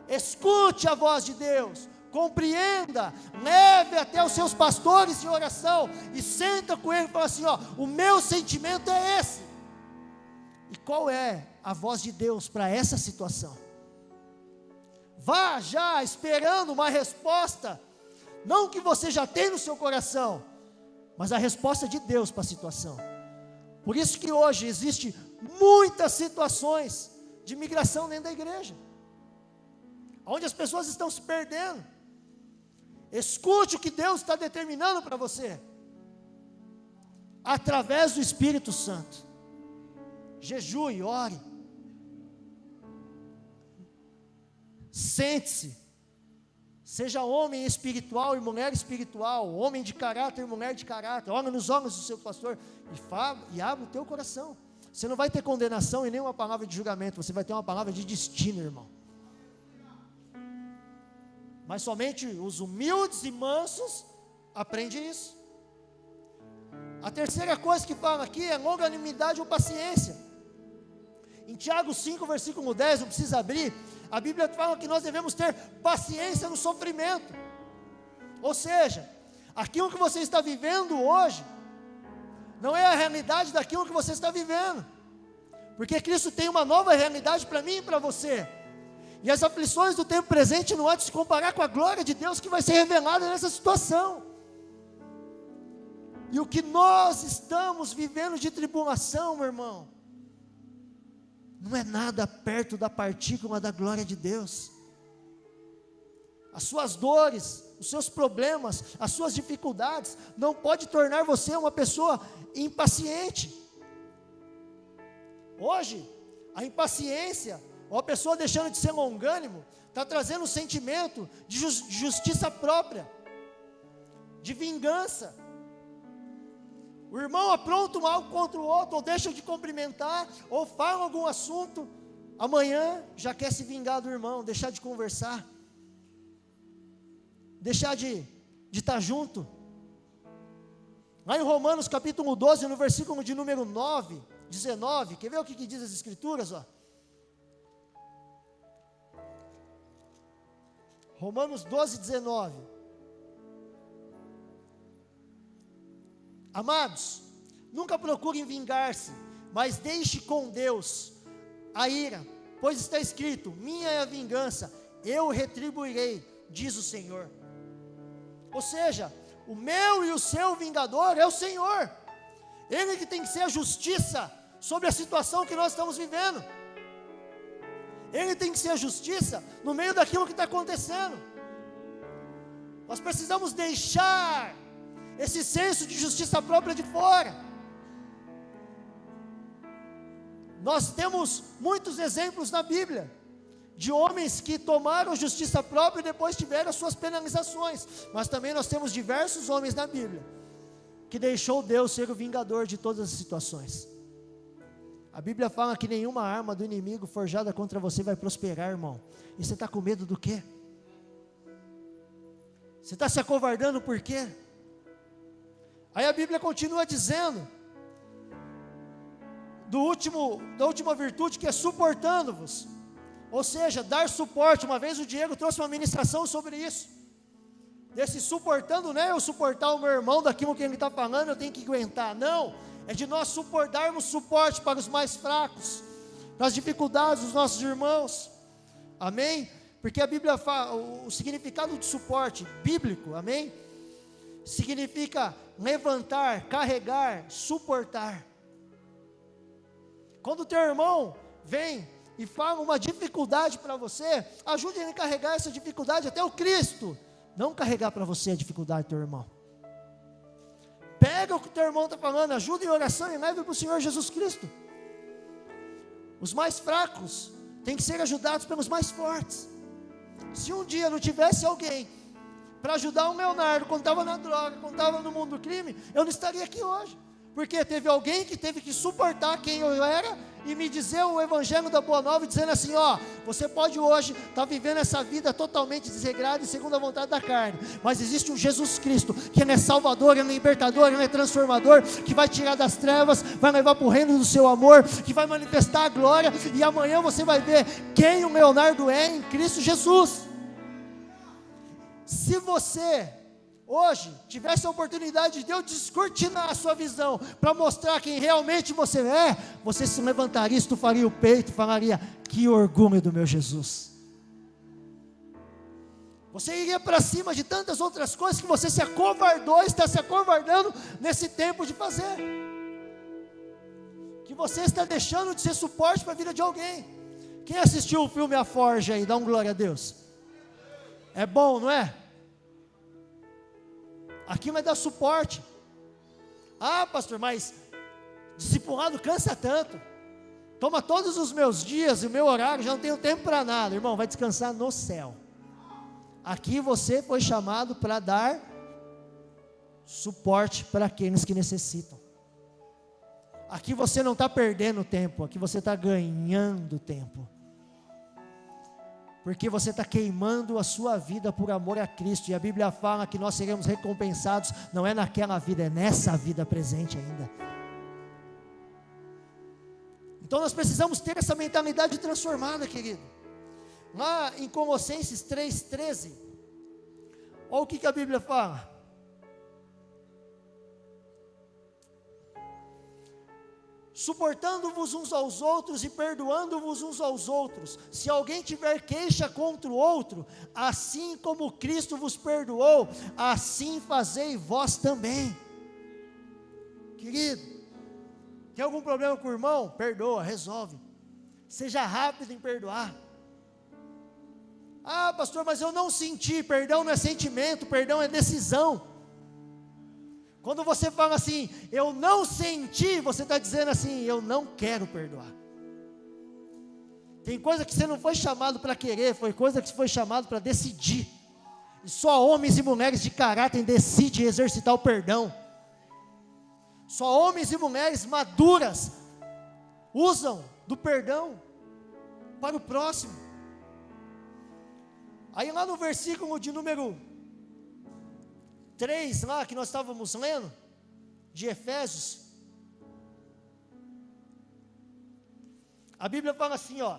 Escute a voz de Deus, compreenda, leve até os seus pastores em oração, e senta com ele e fala assim: ó, o meu sentimento é esse. E qual é a voz de Deus para essa situação? Vá já esperando uma resposta, não que você já tem no seu coração, mas a resposta de Deus para a situação. Por isso que hoje existe muitas situações de migração dentro da igreja, onde as pessoas estão se perdendo. Escute o que Deus está determinando para você, através do Espírito Santo. Jejue, ore, sente-se, seja homem espiritual e mulher espiritual, homem de caráter e mulher de caráter, olha nos olhos do seu pastor e abre o teu coração. Você não vai ter condenação e nem uma palavra de julgamento, você vai ter uma palavra de destino, irmão. Mas somente os humildes e mansos aprendem isso. A terceira coisa que fala aqui é longanimidade ou paciência. Em Tiago 5, versículo 10, não precisa abrir, a Bíblia fala que nós devemos ter paciência no sofrimento. Ou seja, aquilo que você está vivendo hoje, não é a realidade daquilo que você está vivendo, porque Cristo tem uma nova realidade para mim e para você, e as aflições do tempo presente não há de se comparar com a glória de Deus que vai ser revelada nessa situação. E o que nós estamos vivendo de tribulação, meu irmão, não é nada perto da partícula da glória de Deus. As suas dores, os seus problemas, as suas dificuldades, não pode tornar você uma pessoa impaciente. Hoje, a impaciência, ou a pessoa deixando de ser longânimo, está trazendo um sentimento de justiça própria, de vingança. O irmão apronta algo contra o outro, ou deixa de cumprimentar, ou fala algum assunto, amanhã já quer se vingar do irmão, deixar de conversar, deixar de estar junto. Lá em Romanos capítulo 12, no versículo de número 19, quer ver o que diz as escrituras? Ó? Romanos 12, 19. Amados, nunca procurem vingar-se, mas deixe com Deus a ira, pois está escrito: minha é a vingança, eu retribuirei, diz o Senhor. Ou seja, o meu e o seu vingador é o Senhor, Ele que tem que ser a justiça sobre a situação que nós estamos vivendo, Ele tem que ser a justiça no meio daquilo que está acontecendo. Nós precisamos deixar esse senso de justiça própria de fora. Nós temos muitos exemplos na Bíblia, de homens que tomaram justiça própria e depois tiveram as suas penalizações, mas também nós temos diversos homens na Bíblia, que deixou Deus ser o vingador de todas as situações. A Bíblia fala que nenhuma arma do inimigo forjada contra você vai prosperar, irmão. E você está com medo do quê? Você está se acovardando por quê? Aí a Bíblia continua dizendo, da última virtude, que é suportando-vos, ou seja, dar suporte. Uma vez o Diego trouxe uma ministração sobre isso, desse suportando, não é eu suportar o meu irmão daquilo que ele está falando, eu tenho que aguentar, não, é de nós darmos suporte para os mais fracos, para as dificuldades dos nossos irmãos, amém? Porque a Bíblia fala, o significado de suporte bíblico, amém? Significa levantar, carregar, suportar. Quando o teu irmão vem e fala uma dificuldade para você, ajude ele a carregar essa dificuldade até o Cristo, não carregar para você a dificuldade do teu irmão. Pega o que o teu irmão está falando, ajuda em oração e leve para o Senhor Jesus Cristo. Os mais fracos têm que ser ajudados pelos mais fortes. Se um dia não tivesse alguém para ajudar o Leonardo quando estava na droga, quando estava no mundo do crime, eu não estaria aqui hoje, Porque teve alguém que teve que suportar quem eu era e me dizer o evangelho da Boa Nova, dizendo assim: ó, você pode hoje estar vivendo essa vida totalmente desregrada e segundo a vontade da carne, mas existe um Jesus Cristo, que Ele é Salvador, Ele é libertador, Ele é transformador, que vai tirar das trevas, vai levar para o reino do seu amor, que vai manifestar a glória, e amanhã você vai ver quem o Leonardo é em Cristo Jesus. Se você hoje tivesse a oportunidade de Deus descortinar a sua visão, para mostrar quem realmente você é, você se levantaria, estufaria o peito, falaria: que orgulho do meu Jesus. Você iria para cima de tantas outras coisas que você se acovardou, está se acovardando nesse tempo de fazer, que você está deixando de ser suporte para a vida de alguém. Quem assistiu o filme A Forja aí, dá um glória a Deus. É bom, não é? Aqui vai dar suporte. Ah, pastor, mas discipulado cansa tanto, toma todos os meus dias e o meu horário, já não tenho tempo para nada. Irmão, vai descansar no céu. Aqui você foi chamado para dar suporte para aqueles que necessitam. Aqui você não está perdendo tempo, aqui você está ganhando tempo, porque você está queimando a sua vida por amor a Cristo, e a Bíblia fala que nós seremos recompensados, não é naquela vida, é nessa vida presente ainda. Então nós precisamos ter essa mentalidade transformada, querido. Lá em Colossenses 3,13, olha o que a Bíblia fala: suportando-vos uns aos outros e perdoando-vos uns aos outros, se alguém tiver queixa contra o outro, assim como Cristo vos perdoou, assim fazei vós também. Querido, tem algum problema com o irmão? Perdoa, resolve. Seja rápido em perdoar. Ah, pastor, mas eu não senti. Perdão não é sentimento, perdão é decisão. Quando você fala assim, eu não senti, você está dizendo assim, eu não quero perdoar. Tem coisa que você não foi chamado para querer, foi coisa que você foi chamado para decidir. E só homens e mulheres de caráter decidem exercitar o perdão. Só homens e mulheres maduras usam do perdão para o próximo. Aí lá no versículo de número 3, lá que nós estávamos lendo, de Efésios, a Bíblia fala assim, ó: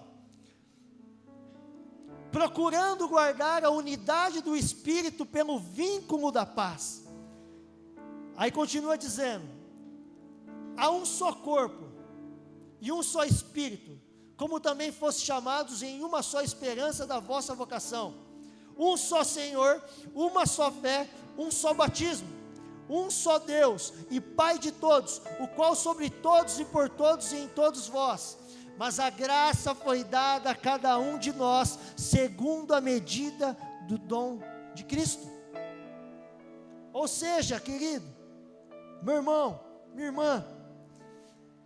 procurando guardar a unidade do Espírito pelo vínculo da paz. Aí continua dizendo: há um só corpo e um só Espírito, como também foste chamados em uma só esperança da vossa vocação, um só Senhor, uma só fé, um só batismo, um só Deus e Pai de todos, o qual sobre todos e por todos e em todos vós, mas a graça foi dada a cada um de nós, segundo a medida do dom de Cristo. Ou seja, querido, meu irmão, minha irmã,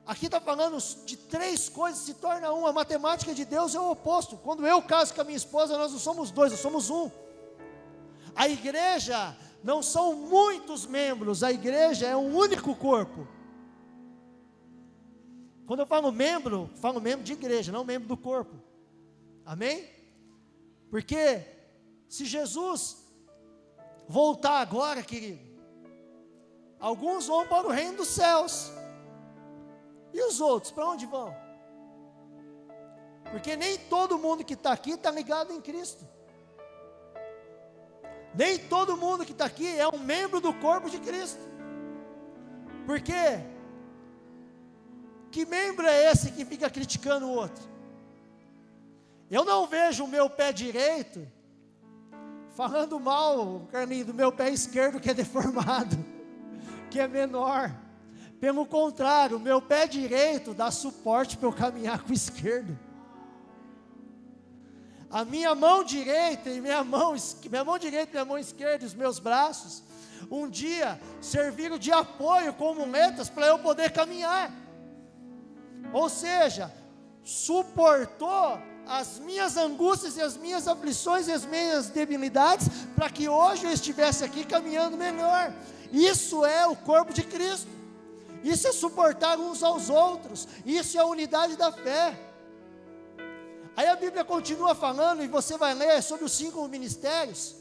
aqui está falando de 3 coisas, se torna uma. A matemática de Deus é o oposto. Quando eu caso com a minha esposa, nós não somos 2, nós somos 1. A igreja não são muitos membros, a igreja é um único corpo. Quando eu falo membro de igreja, não membro do corpo. Amém? Porque se Jesus voltar agora, querido, alguns vão para o reino dos céus. E os outros, para onde vão? Porque nem todo mundo que está aqui está ligado em Cristo. Nem todo mundo que está aqui é um membro do corpo de Cristo. Por quê? Que membro é esse que fica criticando o outro? Eu não vejo o meu pé direito falando mal, Carlinhos, do meu pé esquerdo que é deformado, que é menor. Pelo contrário, o meu pé direito dá suporte para eu caminhar com o esquerdo. A minha mão direita e minha mão direita e minha mão esquerda, os meus braços, um dia serviram de apoio com muletas para eu poder caminhar. Ou seja, suportou as minhas angústias e as minhas aflições e as minhas debilidades, para que hoje eu estivesse aqui caminhando melhor. Isso é o corpo de Cristo. Isso é suportar uns aos outros. Isso é a unidade da fé. Aí a Bíblia continua falando, e você vai ler sobre os 5 ministérios,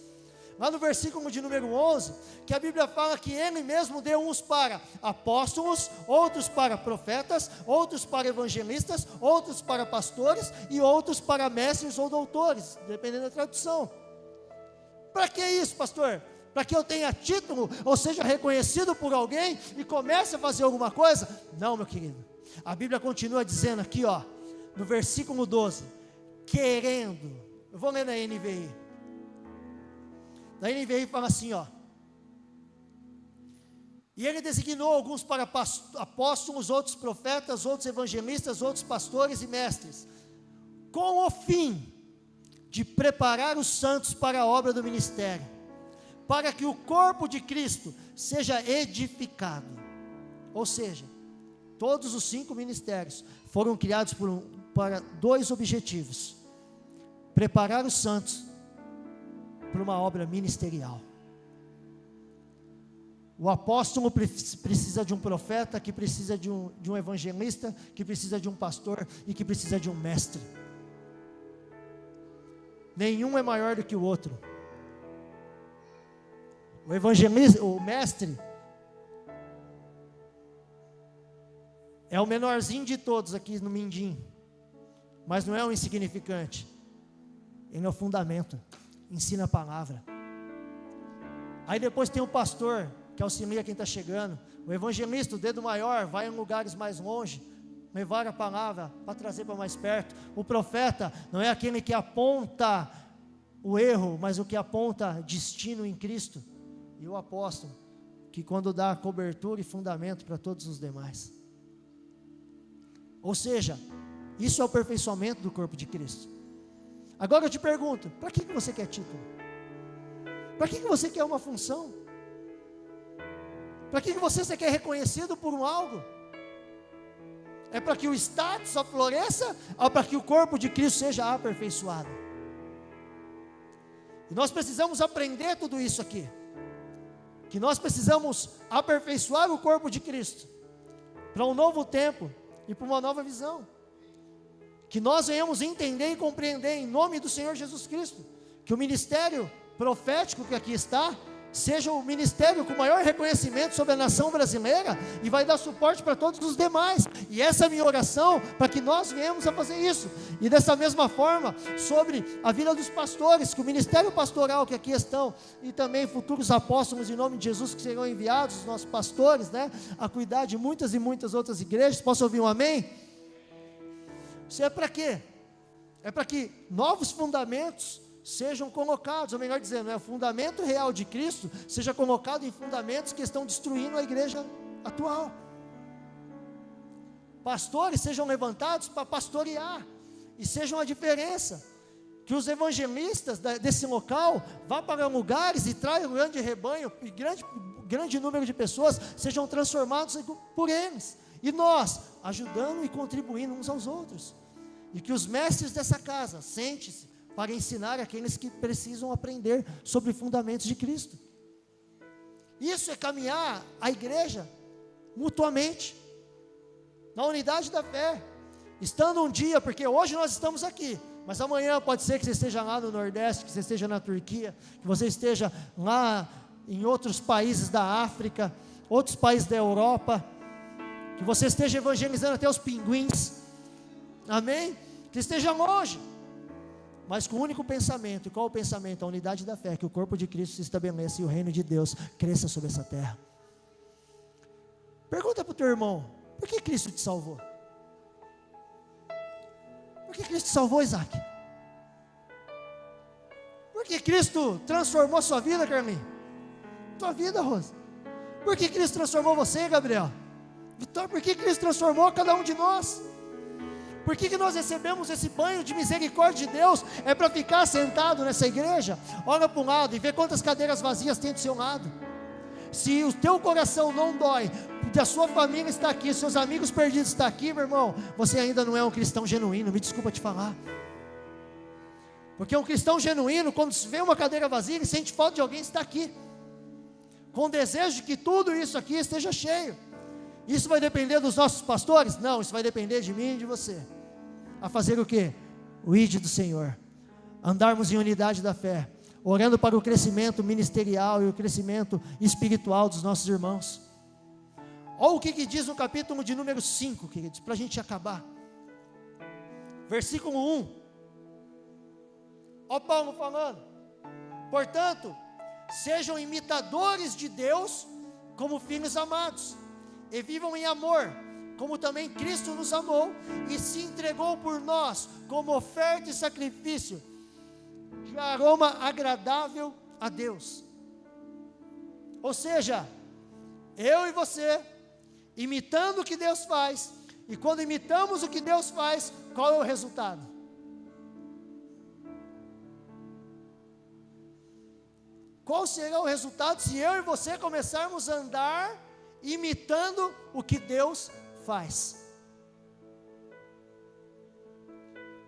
lá no versículo de número 11, que a Bíblia fala que Ele mesmo deu uns para apóstolos, outros para profetas, outros para evangelistas, outros para pastores, e outros para mestres ou doutores, dependendo da tradução. Para que isso, pastor? Para que eu tenha título, ou seja reconhecido por alguém, e comece a fazer alguma coisa? Não, meu querido, a Bíblia continua dizendo aqui, ó, no versículo 12, querendo, eu vou ler na NVI, fala assim, ó, e Ele designou alguns para apóstolos, outros profetas, outros evangelistas, outros pastores e mestres, com o fim de preparar os santos para a obra do ministério, para que o corpo de Cristo seja edificado. Ou seja, todos os 5 ministérios foram criados para 2 objetivos: preparar os santos para uma obra ministerial. O apóstolo precisa de um profeta, que precisa de um evangelista, que precisa de um pastor e que precisa de um mestre. Nenhum é maior do que o outro. O evangelista, o mestre, é o menorzinho de todos aqui no Mindim, mas não é um insignificante. Ele é o fundamento, ensina a palavra. Aí depois tem o pastor, que auxilia quem está chegando. O evangelista, o dedo maior, vai em lugares mais longe, levar a palavra para trazer para mais perto. O profeta não é aquele que aponta o erro, mas o que aponta destino em Cristo. E o apóstolo, que quando dá cobertura e fundamento para todos os demais. Ou seja, isso é o aperfeiçoamento do corpo de Cristo. Agora eu te pergunto, para que você quer título? Para que você quer uma função? Para que você quer reconhecido por algo? É para que o status só floresça, ou para que o corpo de Cristo seja aperfeiçoado? E nós precisamos aprender tudo isso aqui, que nós precisamos aperfeiçoar o corpo de Cristo, para um novo tempo, e para uma nova visão, que nós venhamos entender e compreender, em nome do Senhor Jesus Cristo, que o ministério profético que aqui está, seja o ministério com maior reconhecimento sobre a nação brasileira, e vai dar suporte para todos os demais, e essa é a minha oração, para que nós venhamos a fazer isso. E dessa mesma forma, sobre a vida dos pastores, que o ministério pastoral que aqui estão, e também futuros apóstolos em nome de Jesus, que serão enviados, os nossos pastores, a cuidar de muitas e muitas outras igrejas. Posso ouvir um amém? Isso é para quê? É para que novos fundamentos sejam colocados, ou melhor dizendo, o fundamento real de Cristo seja colocado em fundamentos que estão destruindo a igreja atual. Pastores sejam levantados para pastorear, e sejam a diferença, que os evangelistas desse local vá para lugares e traiam um grande rebanho, e grande número de pessoas sejam transformados por eles, e nós ajudando e contribuindo uns aos outros, e que os mestres dessa casa sentem-se para ensinar aqueles que precisam aprender sobre fundamentos de Cristo. Isso é caminhar a igreja mutuamente, na unidade da fé, estando um dia, porque hoje nós estamos aqui, mas amanhã pode ser que você esteja lá no Nordeste, que você esteja na Turquia, que você esteja lá em outros países da África, outros países da Europa, que você esteja evangelizando até os pinguins, amém? Que esteja longe, mas com o único pensamento. E qual o pensamento? A unidade da fé, que o corpo de Cristo se estabeleça e o reino de Deus cresça sobre essa terra. Pergunta para o teu irmão: por que Cristo te salvou? Por que Cristo te salvou, Isaac? Por que Cristo transformou sua vida, Carlinhos? Tua vida, Rosa. Por que Cristo transformou você, Gabriel? Vitor, por que Cristo transformou cada um de nós? Por que nós recebemos esse banho de misericórdia de Deus? É para ficar sentado nessa igreja? Olha para um lado e vê quantas cadeiras vazias tem do seu lado. Se o teu coração não dói, porque a sua família está aqui, seus amigos perdidos estão aqui, meu irmão, você ainda não é um cristão genuíno, me desculpa te falar. Porque um cristão genuíno, quando vê uma cadeira vazia, ele sente falta de alguém que está aqui, com o desejo de que tudo isso aqui esteja cheio. Isso vai depender dos nossos pastores? Não, isso vai depender de mim e de você. A fazer o quê? O ID do Senhor. Andarmos em unidade da fé, orando para o crescimento ministerial e o crescimento espiritual dos nossos irmãos. Olha o que diz no capítulo de número 5, queridos, para a gente acabar. Versículo 1. Olha Paulo falando: portanto, sejam imitadores de Deus como filhos amados, e vivam em amor, como também Cristo nos amou e se entregou por nós como oferta e sacrifício de aroma agradável a Deus. Ou seja, eu e você, imitando o que Deus faz, e quando imitamos o que Deus faz, qual é o resultado? Qual será o resultado se eu e você começarmos a andar imitando o que Deus faz?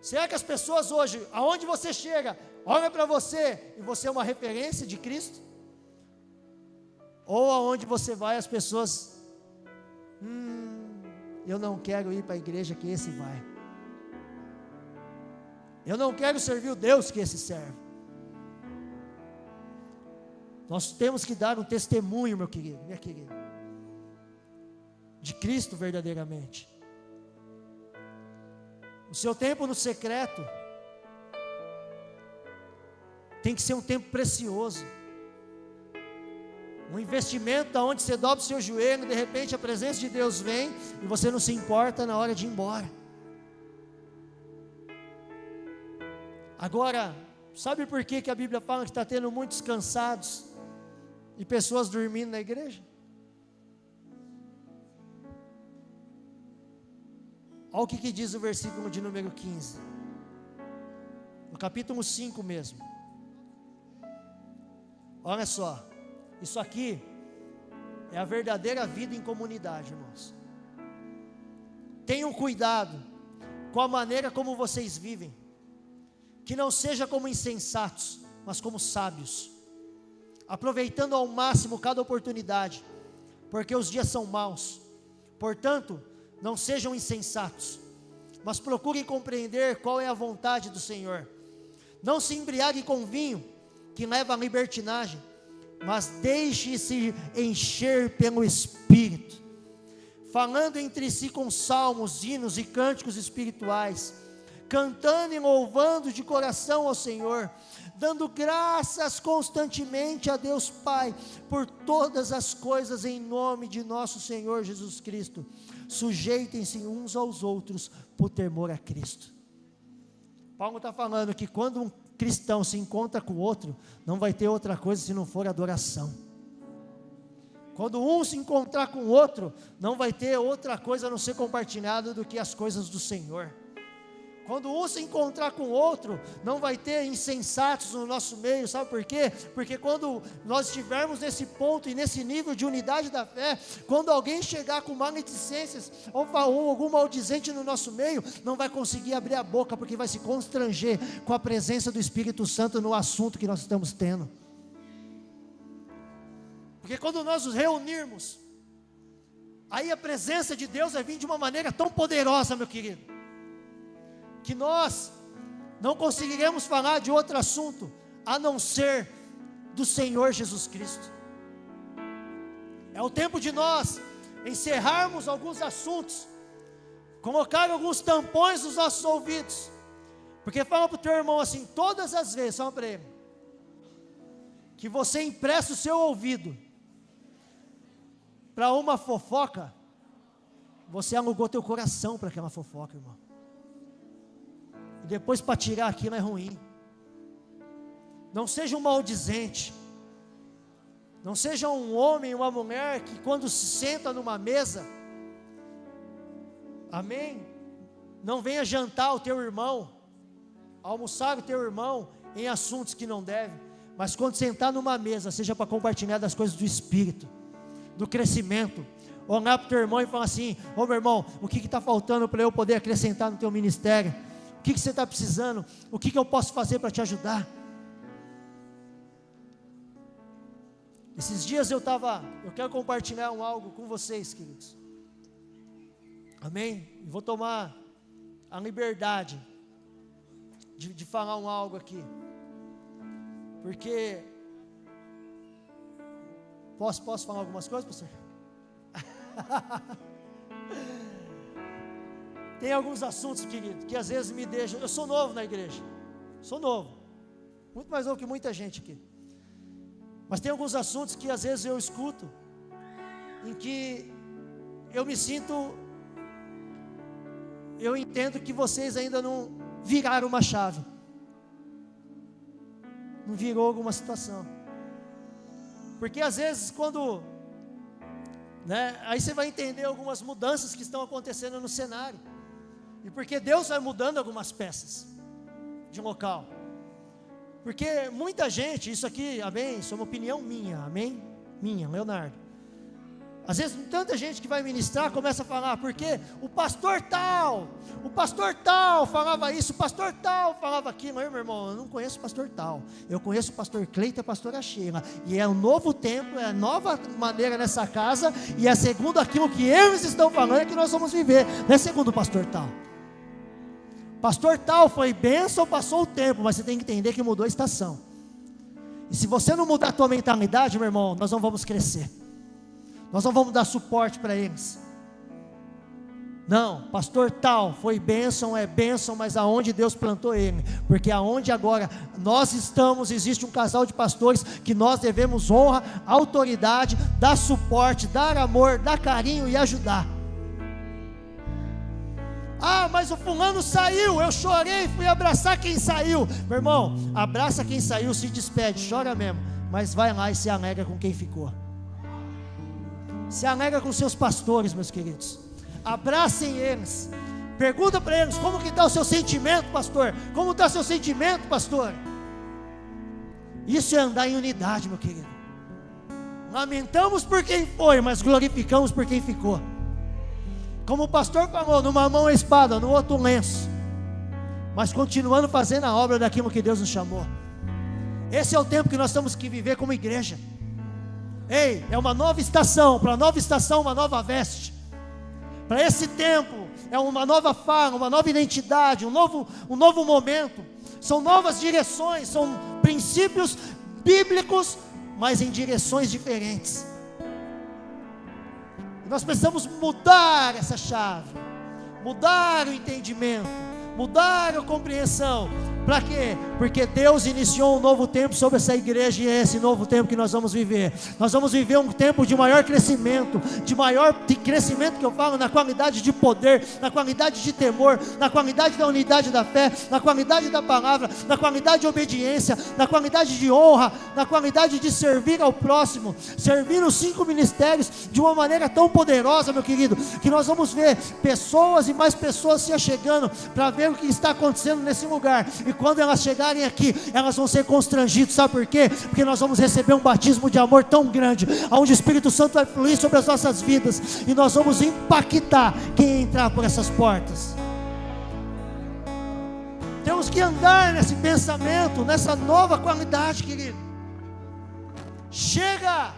Será que as pessoas hoje, aonde você chega, olham para você e você é uma referência de Cristo? Ou aonde você vai, as pessoas, eu não quero ir para a igreja que esse vai, eu não quero servir o Deus que esse serve. Nós temos que dar um testemunho, meu querido, minha querida, de Cristo verdadeiramente. O seu tempo no secreto tem que ser um tempo precioso, um investimento onde você dobra o seu joelho, e de repente a presença de Deus vem e você não se importa na hora de ir embora. Agora, sabe por que a Bíblia fala que está tendo muitos cansados e pessoas dormindo na igreja? Olha o que diz o versículo de número 15, no capítulo 5 mesmo. Olha só, isso aqui é a verdadeira vida em comunidade, irmãos. Tenham cuidado com a maneira como vocês vivem, que não seja como insensatos, mas como sábios, aproveitando ao máximo cada oportunidade, porque os dias são maus. Portanto, não sejam insensatos, mas procurem compreender qual é a vontade do Senhor. Não se embriague com vinho, que leva à libertinagem, mas deixe-se encher pelo Espírito, falando entre si com salmos, hinos e cânticos espirituais, cantando e louvando de coração ao Senhor, dando graças constantemente a Deus Pai, por todas as coisas em nome de nosso Senhor Jesus Cristo. Sujeitem-se uns aos outros por temor a Cristo. Paulo está falando que quando um cristão se encontra com o outro, não vai ter outra coisa se não for adoração. Quando um se encontrar com o outro, não vai ter outra coisa a não ser compartilhado do que as coisas do Senhor. Quando um se encontrar com o outro, não vai ter insensatos no nosso meio, sabe por quê? Porque quando nós estivermos nesse ponto e nesse nível de unidade da fé, quando alguém chegar com maledicências ou algum maldizente no nosso meio, não vai conseguir abrir a boca, porque vai se constranger com a presença do Espírito Santo no assunto que nós estamos tendo. Porque quando nós nos reunirmos, aí a presença de Deus vai vir de uma maneira tão poderosa, meu querido, que nós não conseguiremos falar de outro assunto a não ser do Senhor Jesus Cristo. É o tempo de nós encerrarmos alguns assuntos, colocar alguns tampões nos nossos ouvidos, porque fala para o teu irmão assim, todas as vezes, fala para ele, que você empresta o seu ouvido para uma fofoca, você alugou teu coração para aquela fofoca, irmão. Depois para tirar aquilo é ruim. Não seja um maldizente, não seja um homem, uma mulher que quando se senta numa mesa, amém, não venha jantar o teu irmão, almoçar o teu irmão em assuntos que não deve, mas quando sentar numa mesa, seja para compartilhar das coisas do Espírito, do crescimento, olhar para o teu irmão e falar assim, ô meu irmão, o que está faltando para eu poder acrescentar no teu ministério? O que você está precisando? O que eu posso fazer para te ajudar? Esses dias eu quero compartilhar algo com vocês, queridos. Amém? E vou tomar a liberdade de falar algo aqui, porque posso falar algumas coisas, pastor? Tem alguns assuntos, querido, que às vezes me deixam. Eu sou novo na igreja, sou novo, muito mais novo que muita gente aqui, mas tem alguns assuntos que às vezes eu escuto, em que eu me sinto, eu entendo que vocês ainda não viraram uma chave, não virou alguma situação, porque às vezes quando, aí você vai entender algumas mudanças que estão acontecendo no cenário, e porque Deus vai mudando algumas peças de local, porque muita gente, isso aqui, amém, isso é uma opinião minha, amém, minha, Leonardo. Às vezes tanta gente que vai ministrar começa a falar, porque o pastor tal falava isso, o pastor tal falava aquilo. Meu irmão, eu não conheço o pastor tal, eu conheço o pastor Cleito e a pastora Sheila, e é um novo tempo, é nova maneira nessa casa, e é segundo aquilo que eles estão falando que nós vamos viver, não é segundo o pastor tal. Pastor tal foi bênção, passou o tempo, mas você tem que entender que mudou a estação, e se você não mudar a tua mentalidade, meu irmão, nós não vamos crescer. Nós não vamos dar suporte para eles. Não, pastor tal foi bênção, é bênção, mas aonde Deus plantou ele, porque aonde agora nós estamos, existe um casal de pastores que nós devemos honra, autoridade, dar suporte, dar amor, dar carinho e ajudar. Ah, mas o fulano saiu, eu chorei, fui abraçar quem saiu. Meu irmão, abraça quem saiu, se despede, chora mesmo, mas vai lá e se alegra com quem ficou. Se alegra com seus pastores, meus queridos. Abracem eles. Pergunta para eles, como que está o seu sentimento, pastor? Como está o seu sentimento, pastor? Isso é andar em unidade, meu querido. Lamentamos por quem foi, mas glorificamos por quem ficou. Como o pastor falou, numa mão a espada, no outro o lenço, mas continuando fazendo a obra daquilo que Deus nos chamou. Esse é o tempo que nós temos que viver como igreja. Ei, é uma nova estação, para a nova estação uma nova veste, para esse tempo é uma nova fala, uma nova identidade, um novo momento, são novas direções, são princípios bíblicos, mas em direções diferentes. Nós precisamos mudar essa chave, mudar o entendimento, mudar a compreensão. Para quê? Porque Deus iniciou um novo tempo sobre essa igreja, e é esse novo tempo que nós vamos viver. Nós vamos viver um tempo de maior crescimento, de crescimento que eu falo na qualidade de poder, na qualidade de temor, na qualidade da unidade da fé, na qualidade da palavra, na qualidade de obediência, na qualidade de honra, na qualidade de servir ao próximo, servir os 5 ministérios de uma maneira tão poderosa, meu querido, que nós vamos ver pessoas e mais pessoas se achegando para ver o que está acontecendo nesse lugar. E quando elas chegarem aqui, elas vão ser constrangidas, sabe por quê? Porque nós vamos receber um batismo de amor tão grande, onde o Espírito Santo vai fluir sobre as nossas vidas, e nós vamos impactar quem entrar por essas portas. Temos que andar nesse pensamento, nessa nova qualidade, querido. Chega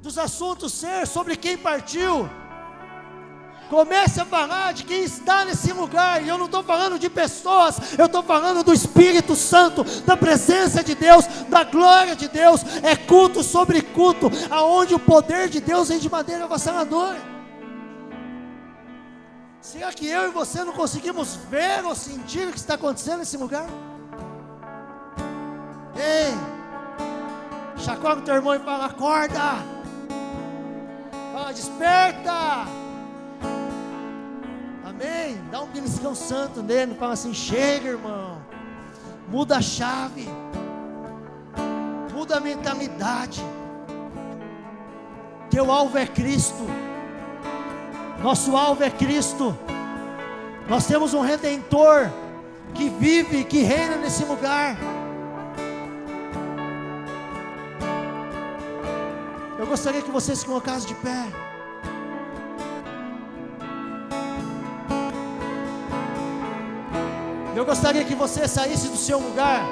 dos assuntos ser sobre quem partiu. Comece a falar de quem está nesse lugar. E eu não estou falando de pessoas, eu estou falando do Espírito Santo, da presença de Deus, da glória de Deus. É culto sobre culto, aonde o poder de Deus vem de maneira avassaladora. Será que eu e você não conseguimos ver ou sentir o que está acontecendo nesse lugar? Ei, chacoalha o teu irmão e fala: acorda. Fala: desperta. Amém? Dá um beliscão santo nele, fala assim: chega, irmão, muda a chave, muda a mentalidade. Teu alvo é Cristo, nosso alvo é Cristo. Nós temos um Redentor que vive, que reina nesse lugar. Eu gostaria que você se colocasse de pé. Eu gostaria que você saísse do seu lugar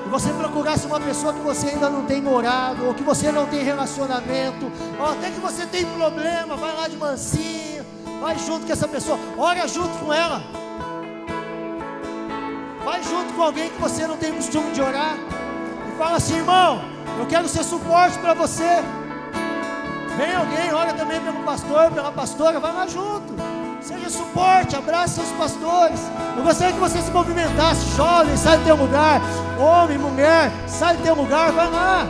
e você procurasse uma pessoa que você ainda não tem morado, ou que você não tem relacionamento, ou até que você tem problema. Vai lá de mansinho, Vai junto com essa pessoa, ora junto com ela. Vai junto com alguém que você não tem costume de orar e fala assim: irmão, eu quero ser suporte para você. Vem alguém, ora também pelo pastor, pela pastora, vai lá junto. Seja suporte, abrace seus pastores. Eu gostaria que você se movimentasse, jovem, sai do teu lugar. Homem, mulher, sai do teu lugar, vai lá.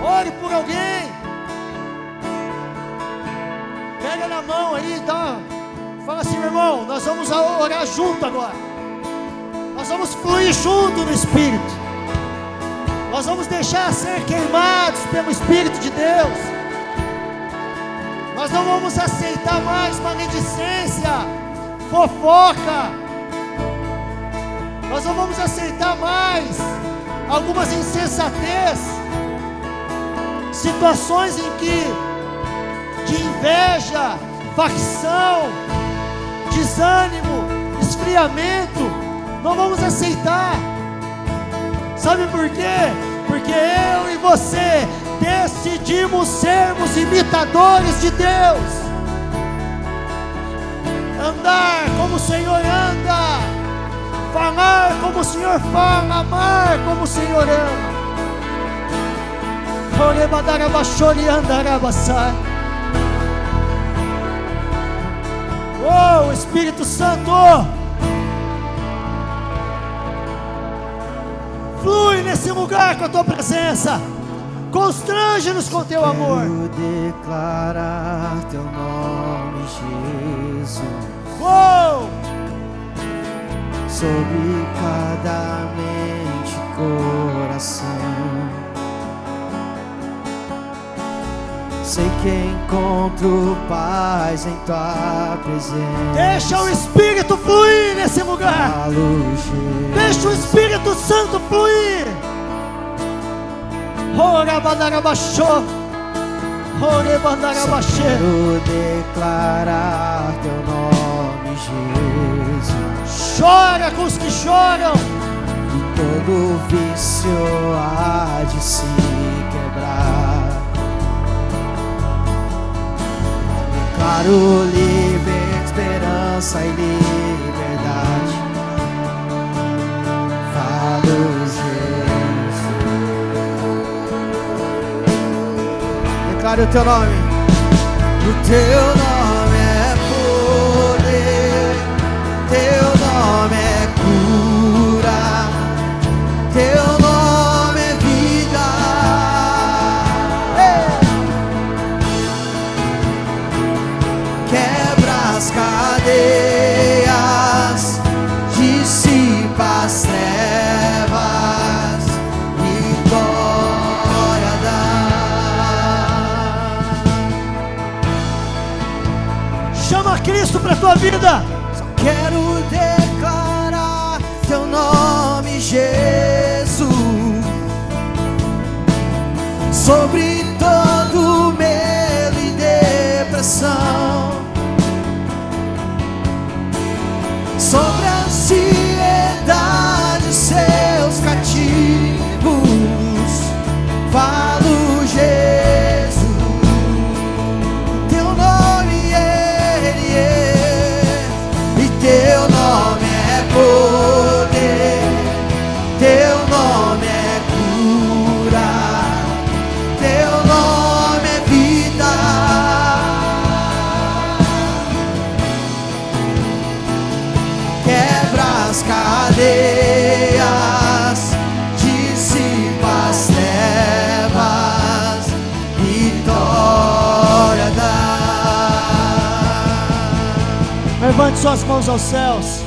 Ore por alguém. Pega na mão aí, fala assim: meu irmão, nós vamos orar junto agora. Nós vamos fluir junto no Espírito. Nós vamos deixar ser queimados pelo Espírito de Deus. Nós não vamos aceitar mais maledicência, fofoca. Nós não vamos aceitar mais algumas insensatez, situações em que de inveja, facção, desânimo, esfriamento, não vamos aceitar. Sabe por quê? Porque eu e você decidimos sermos imitadores de Deus, andar como o Senhor anda, falar como o Senhor fala, amar como o Senhor ama. Oh, Espírito Santo, flui nesse lugar com a tua presença. Constrange-nos com teu amor. Quero declarar teu nome, Jesus, sobre cada mente e coração. Sei que encontro paz em tua presença. Deixa o Espírito fluir nesse lugar. Deixa o Espírito Santo fluir. Quero declarar teu nome, Jesus. Chora com os que choram. E todo vício há de se quebrar. Declaro livre esperança e liberdade. Falo Jesus. Declare o teu nome. O teu nome é poder. Teu nome é cura. Teu nome é vida. Quebra as cadeias, dissipa as trevas, vitória dá. Chama Cristo para a tua vida. Só quero declarar teu nome, Jesus, sobre todo medo e depressão, sobre a ansiedade, seus cativos. Falo Jesus, teu nome Ele é, e teu nome é poder, teu nome é cura, teu nome é vida. Quebra as cadeias, dissipa as trevas, vitória dá. Levante suas mãos aos céus.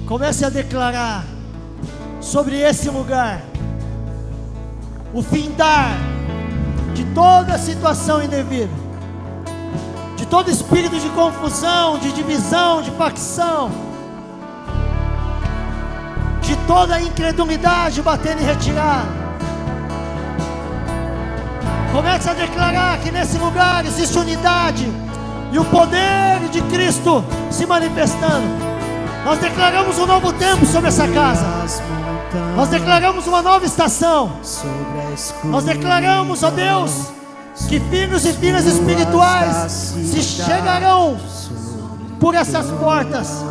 Comece a declarar sobre esse lugar o findar de toda situação indevida, de todo espírito de confusão, de divisão, de facção, de toda incredulidade batendo em retirada. Comece a declarar que nesse lugar existe unidade e o poder de Cristo se manifestando. Nós declaramos um novo tempo sobre essa casa. Nós declaramos uma nova estação. Nós declaramos, ó Deus, que filhos e filhas espirituais se chegarão por essas portas,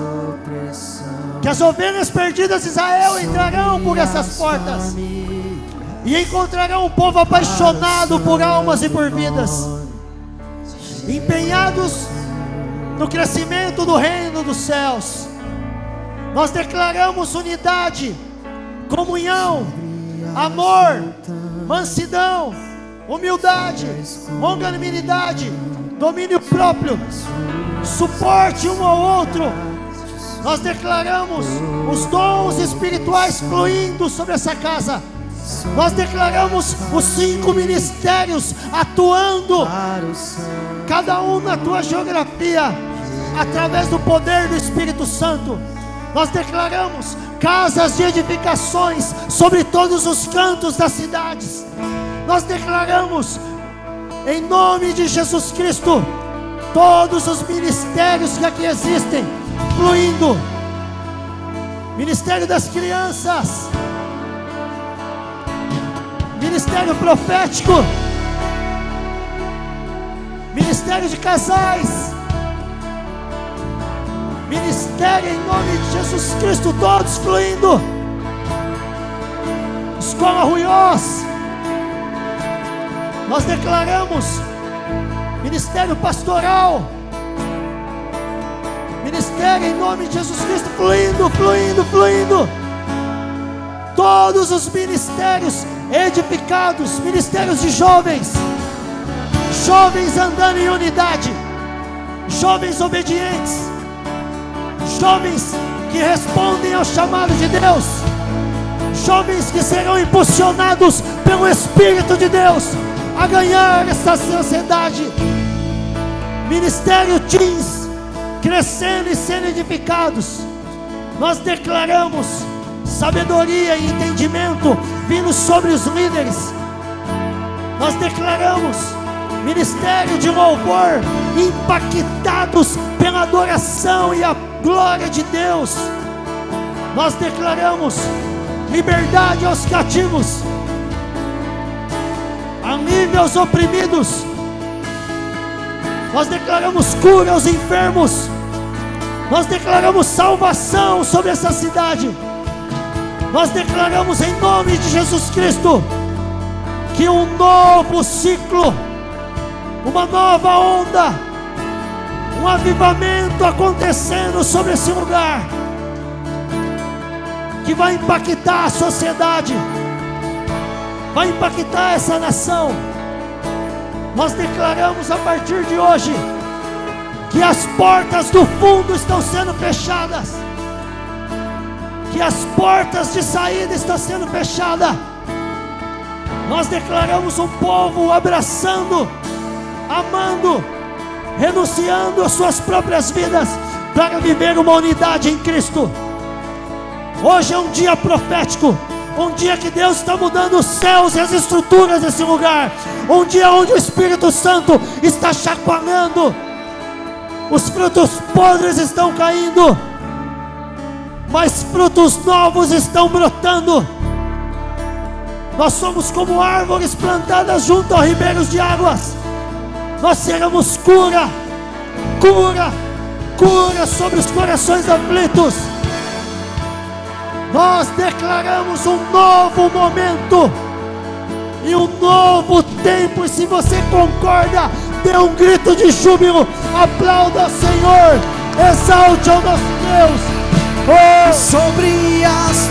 que as ovelhas perdidas de Israel entrarão por essas portas e encontrarão um povo apaixonado por almas e por vidas, empenhados no crescimento do reino dos céus. Nós declaramos unidade, comunhão, amor, mansidão, humildade, longanimidade, domínio próprio, suporte um ao outro. Nós declaramos os dons espirituais fluindo sobre essa casa. Nós declaramos os 5 ministérios atuando, cada um na tua geografia, através do poder do Espírito Santo. Nós declaramos casas de edificações sobre todos os cantos das cidades. Nós declaramos, em nome de Jesus Cristo, todos os ministérios que aqui existem, fluindo. Ministério das crianças, ministério profético, ministério de casais, ministério em nome de Jesus Cristo, todos fluindo. Escola Ruiós, nós declaramos ministério pastoral, ministério em nome de Jesus Cristo, fluindo, fluindo, fluindo. Todos os ministérios edificados, ministérios de jovens, jovens andando em unidade, jovens obedientes, jovens que respondem ao chamado de Deus, jovens que serão impulsionados pelo Espírito de Deus a ganhar essa sociedade. Ministério Teens, crescendo e sendo edificados. Nós declaramos sabedoria e entendimento vindo sobre os líderes. Nós declaramos ministério de louvor, impactados pela adoração e a glória de Deus. Nós declaramos liberdade aos cativos, alívio aos oprimidos. Nós declaramos cura aos enfermos. Nós declaramos salvação sobre essa cidade. Nós declaramos em nome de Jesus Cristo que um novo ciclo, uma nova onda, um avivamento acontecendo sobre esse lugar, que vai impactar a sociedade, vai impactar essa nação. Nós declaramos a partir de hoje que as portas do fundo estão sendo fechadas, que as portas de saída estão sendo fechadas. Nós declaramos um povo abraçando, amando, renunciando às suas próprias vidas para viver uma unidade em Cristo. Hoje é um dia profético, um dia que Deus está mudando os céus e as estruturas desse lugar, um dia onde o Espírito Santo está chacoalhando, os frutos podres estão caindo, mas frutos novos estão brotando. Nós somos como árvores plantadas junto a ribeiros de águas. Nós seremos cura, cura, cura sobre os corações aflitos. Nós declaramos um novo momento e um novo tempo. E se você concorda, dê um grito de júbilo, aplauda ao Senhor, exalte ao nosso Deus. Sobre as